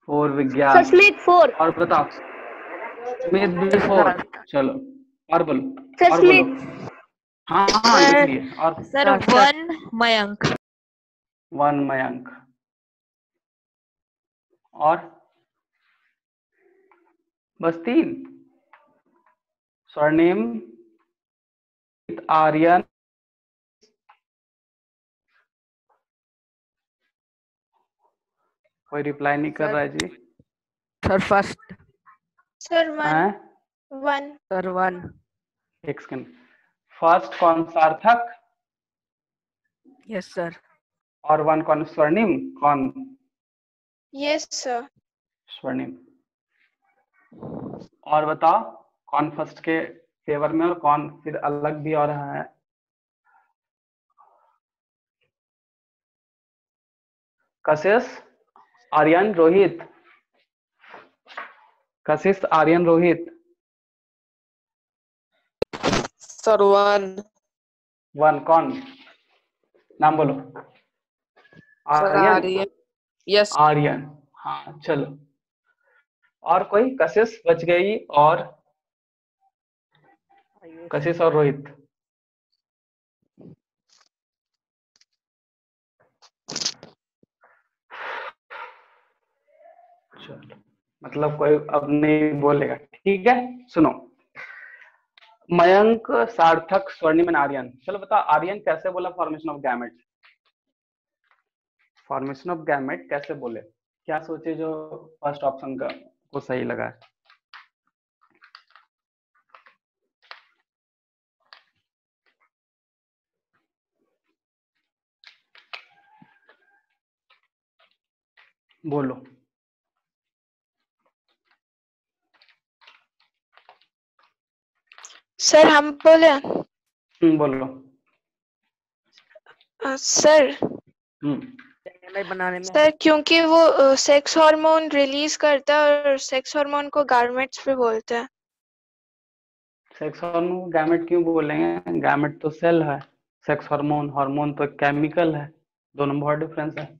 4 सर विज्ञान स्मिथ 4 और बताओ। स्मिथ भी 4। चलो और बोलो सर और बोलो। स्मिथ हाँ हाँ लिख लिए। और सर 1 मयंक। 1 मयंक और बस 3। स्वर्णिम, आर्यन, कोई रिप्लाई नहीं कर रहा है जी। Sir first. सर 1 हैं? 1 सर 1। एक सेकंड। फर्स्ट कौन सार्थक यस सर। और 1 कौन? स्वर्णिम। कौन? Yes sir. स्वर्णिम। और बताओ कौन फर्स्ट के फेवर में और कौन फिर अलग भी हो रहा है? कशिश, आर्यन, रोहित। कशिश, आर्यन, रोहित। सर 1। 1 कौन? नाम बोलो। सर आर्यन। आर्यन। यस। आर्यन। हाँ चलो। और कोई? कशिश बच गई और कशिश और रोहित। चलो मतलब कोई अब नहीं बोलेगा। ठीक है सुनो। मयंक, सार्थक, स्वर्णिम एंड आर्यन। चलो बताओ आर्यन कैसे बोला formation of gamete? Formation of gamete कैसे बोले? क्या सोचे जो फर्स्ट ऑप्शन का को सही लगा है? बोलो। सर हम बोले। बोलो। सर बनाने में सर क्योंकि वो सेक्स हार्मोन रिलीज करता है और सेक्स हार्मोन को गारमेंट्स भी बोलते हैं। सेक्स हार्मोन गैमेट क्यों बोलेंगे? गैमेट तो सेल है, सेक्स हार्मोन हार्मोन तो केमिकल है, दोनों में बहुत डिफरेंस है।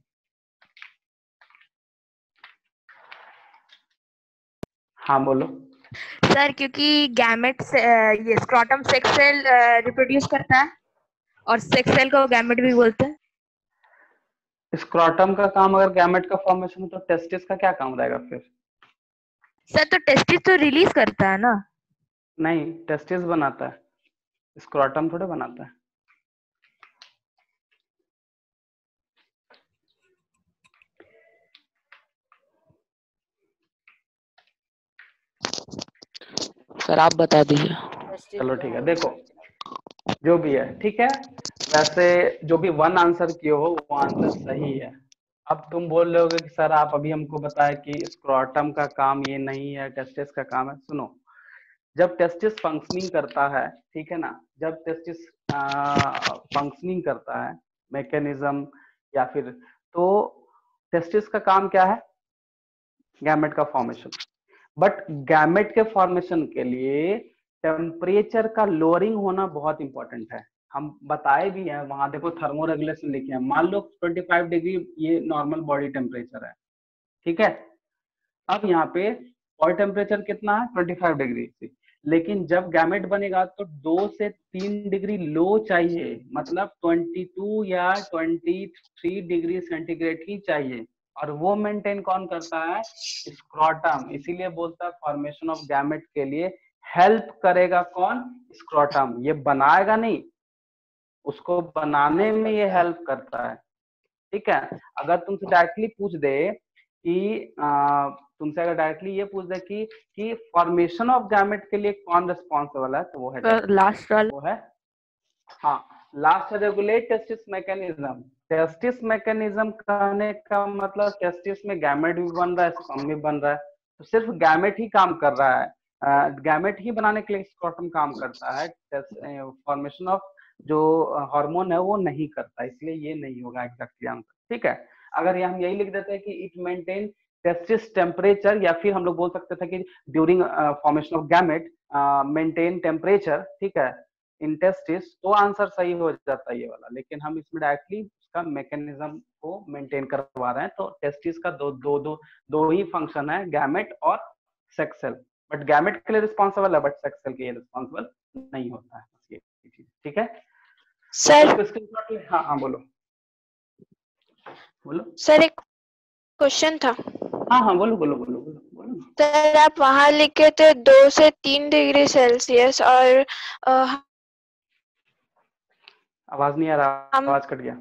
हाँ बोलो। सर क्योंकि गैमेट से ये स्क्रॉटम सेक्स सेल रिप्रोड्यूस करता है और सेक्स सेल को गैमेट भी बोलते हैं। स्क्रॉटम का काम अगर गैमेट का फॉर्मेशन हो तो टेस्टिस का क्या काम रहेगा फिर? सर तो टेस्टिस तो रिलीज करता है ना। नहीं, टेस्टिस बनाता है, स्क्रॉटम थोड़े बनाता है। सर आप बता दीजिए। चलो ठीक है, देखो जो भी है ठीक है। वैसे जो भी 1 आंसर किए हो वो आंसर सही है। अब तुम बोल रहे होगे कि सर आप अभी हमको बताया कि स्क्रॉटम का काम ये नहीं है, टेस्टिस का काम है। सुनो, जब टेस्टिस फंक्शनिंग करता है, ठीक है ना, जब टेस्टिस फंक्शनिंग करता है मैकेनिज्म या फिर, तो टेस्टिस का काम क्या है? गैमेट का फॉर्मेशन। बट गैमेट के फॉर्मेशन के लिए टेम्परेचर का लोअरिंग होना बहुत इंपॉर्टेंट है। हम बताए भी हैं, वहां देखो थर्मो रेगुलेशन लिखे हैं। मान लो 25 डिग्री ये नॉर्मल बॉडी टेम्परेचर है, ठीक है। अब यहाँ पे बॉडी टेम्परेचर कितना है? 25 डिग्री से। लेकिन जब गैमेट बनेगा तो 2 से 3 डिग्री लो चाहिए, मतलब 22 या 23 डिग्री सेंटीग्रेड ही चाहिए। और वो मेंटेन कौन करता है? स्क्रॉटम। इसीलिए बोलता है फॉर्मेशन ऑफ गैमेट के लिए हेल्प करेगा कौन? स्क्रॉटम। ये बनाएगा नहीं, उसको बनाने में ये हेल्प करता है, ठीक है। अगर तुमसे डायरेक्टली पूछ दे कि तुमसे अगर डायरेक्टली ये पूछ दे कि फॉर्मेशन ऑफ गैमेट के लिए कौन रिस्पॉन्सिबल है, तो वो है लास्ट वाला। वो है हाँ last regulate testis mechanism. Testis mechanism कहने का मतलब टेस्टिस में गैमेट भी बन रहा है, स्पर्म भी बन रहा है, तो सिर्फ गैमेट ही काम कर रहा है। गैमेट ही बनाने के लिए स्क्रॉटम काम करता है। फॉर्मेशन ऑफ जो हार्मोन है वो नहीं करता, इसलिए ये नहीं होगा एग्जैक्टली आंसर। ठीक है, अगर हम यही लिख देते हैं कि इट मेंटेन टेस्टिस टेम्परेचर, या फिर हम लोग बोल सकते थे कि during formation of gamete maintain temperature, ठीक है, इन टेस्टिस, तो आंसर सही हो जाता है ये वाला। लेकिन हम इसमें डायरेक्टली उसका मैकेनिज्म को मेंटेन करवा रहे हैं, तो टेस्टिस का दो ही फंक्शन है, गैमेट और सेक्स सेल, बट गैमेट के लिए रिस्पॉन्सिबल है, बट सेक्स सेल के लिए रिस्पॉन्सिबल नहीं होता है, ये चीज। ठीक है सर। हाँ हाँ बोलो बोलो। सर एक क्वेश्चन था। हाँ हाँ बोलो बोलो बोलो बोलो बोलो। सर आप वहां लिखे थे 2 से 3 डिग्री सेल्सियस, और आवाज नहीं आ रहा, आवाज कट गया।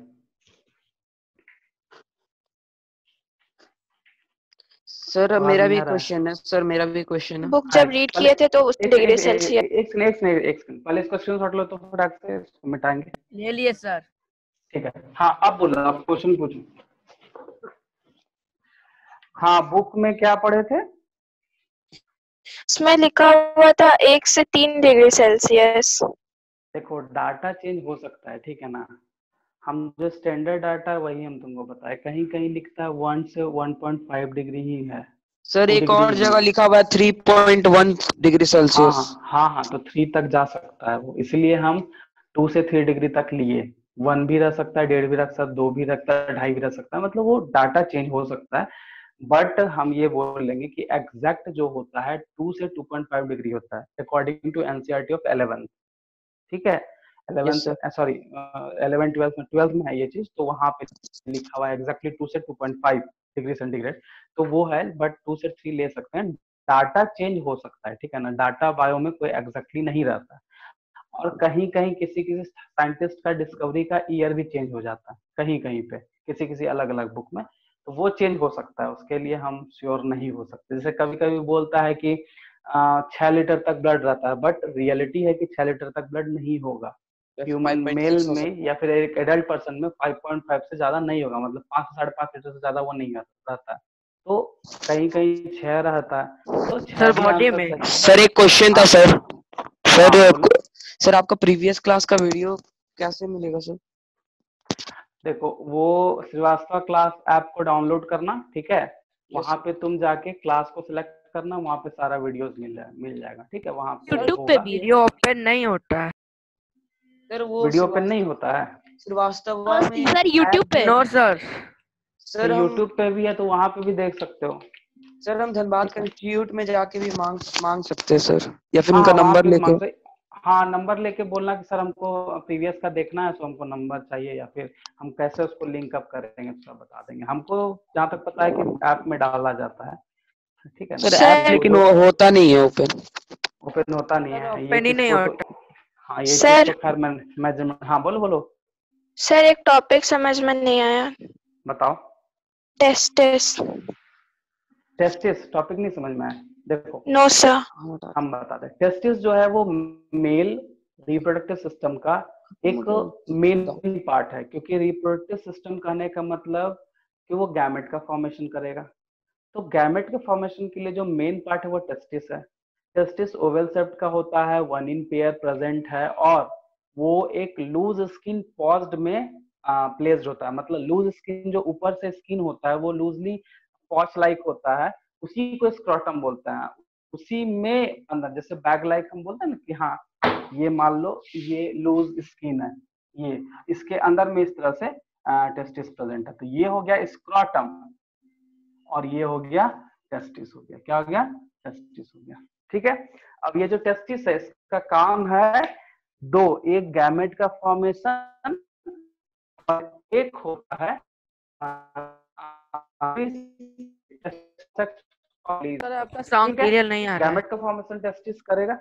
सर मेरा भी क्वेश्चन है, सर मेरा भी क्वेश्चन है। बुक जब रीड किए थे तो उस डिग्री सेल्सियस। एक सेकंड पहले इसको स्क्रीनशॉट लो तो फिर आगे इसको मिटाएंगे। ले लिए सर। ठीक है, हाँ अब बोलो, आप क्वेश्चन पूछो। हाँ बुक में क्या पढ़े थे? इसमें लिखा हुआ था 1 से 3 डिग्री सेल्सियस। देखो डाटा चेंज हो सकता है, ठीक है ना, हम जो स्टैंडर्ड डाटा है वही हम तुमको बताए, कहीं कहीं लिखता है 1 से 1.5 डिग्री ही है सर। एक और जगह लिखा हुआ है 3.1 डिग्री सेल्सियस। हाँ तो 3 तक जा सकता है वो, इसलिए हम 2 से 3 डिग्री तक लिए। 1 भी रह सकता है, 1.5 भी रख सकता है, 2 भी रखता है, 2.5 भी रह सकता है, मतलब वो डाटा चेंज हो सकता है। बट हम ये बोल लेंगे कि एग्जैक्ट जो होता है 2 से 2.5 डिग्री होता है, according to NCERT of 11th। ठीक है, 11 12 में है ये चीज, तो वहां पे लिखा हुआ है एग्जैक्टली 2 से 2.5 डिग्री सेंटीग्रेड, तो वो है। बट 2 से 3 ले सकते हैं, डाटा चेंज हो सकता है, ठीक है ना, डाटा बायो में कोई एग्जैक्टली नहीं रहता है। और कहीं कहीं किसी किसी साइंटिस्ट का डिस्कवरी का ईयर भी चेंज हो जाता है, कहीं कहीं पे किसी किसी अलग अलग बुक में, तो वो चेंज हो सकता है, उसके लिए हम श्योर नहीं हो सकते। जैसे कभी कभी बोलता है कि 6 लीटर तक ब्लड रहता है, बट रियलिटी है कि 6 लीटर तक ब्लड नहीं होगा ह्यूमन मेल में, या फिर एक एडल्ट पर्सन में 5.5 से ज्यादा नहीं होगा, मतलब 5 से 5.5 लीटर से ज्यादा वो नहीं रहता है। तो कहीं कहीं 6 रहता है, तो 6 सर बॉडी में। सर एक क्वेश्चन था सर। सर आपका प्रीवियस क्लास का वीडियो कैसे मिलेगा सर? देखो वो श्रीवास्तव क्लास ऐप को डाउनलोड करना, ठीक है, वहां पे तुम जाके क्लास को सिलेक्ट करना, वहां पे सारा वीडियोस मिल जाएगा, ठीक है। वहां पे यूट्यूब पे वीडियो ओपन नहीं होता है सर, वो वीडियो ओपन नहीं होता है श्रीवास्तव में सर यूट्यूब पे। नो सर, सर यूट्यूब पे भी है, तो वहां पे भी देख सकते हो। सर हम धनबाद इंस्टीट्यूट में जाके भी मांग सकते हैं सर, या फिर उनका नंबर लेके? हाँ नंबर लेके बोलना कि सर हमको प्रीवियस का देखना है, तो हमको नंबर चाहिए, या फिर हम कैसे उसको लिंक अप करेंगे तो बता देंगे। हमको जहाँ तक पता है कि ऐप में डाला जाता है, ठीक है सर ऐप, लेकिन वो होता नहीं है ओपन होता नहीं है, ओपन ही नहीं होता। हाँ ये चीज तो खैर मैं हाँ बोलो सर एक टॉपिक समझ में नहीं आया, बताओ। टेस्टिस टॉपिक नहीं समझ में आया? देखो नो सर, हम बताते हैं। टेस्टिस जो है वो मेल रिप्रोडक्टिव सिस्टम का एक मेन पार्ट है, क्योंकि रिप्रोडक्टिव सिस्टम कहने का मतलब कि वो गैमेट का फॉर्मेशन करेगा। तो गैमेट के फॉर्मेशन के लिए जो मेन पार्ट है वो टेस्टिस है। टेस्टिस ओवल शेप्ड का होता है, 1 इन पेयर प्रेजेंट है, और वो एक लूज स्किन पॉज्ड में प्लेस्ड होता है, मतलब लूज स्किन जो ऊपर से स्किन होता है वो लूजली पॉच लाइक होता है, उसी को स्क्रॉटम बोलते हैं। उसी में अंदर जैसे बैग लाइक हम बोलते हैं ना कि हाँ ये मान लो ये लूज स्किन है, ये इसके अंदर में इस तरह से टेस्टिस प्रेजेंट है। तो ये हो गया स्क्रॉटम, और ये हो गया टेस्टिस हो गया। क्या हो गया? टेस्टिस हो गया, ठीक है। अब ये जो टेस्टिस है इसका काम है दो, एक गैमेट का फॉर्मेशन और एक होता है सर आपका साउंड क्लियर नहीं आ रहा है। गैमेट का फॉर्मेशन टेस्टिस करेगा,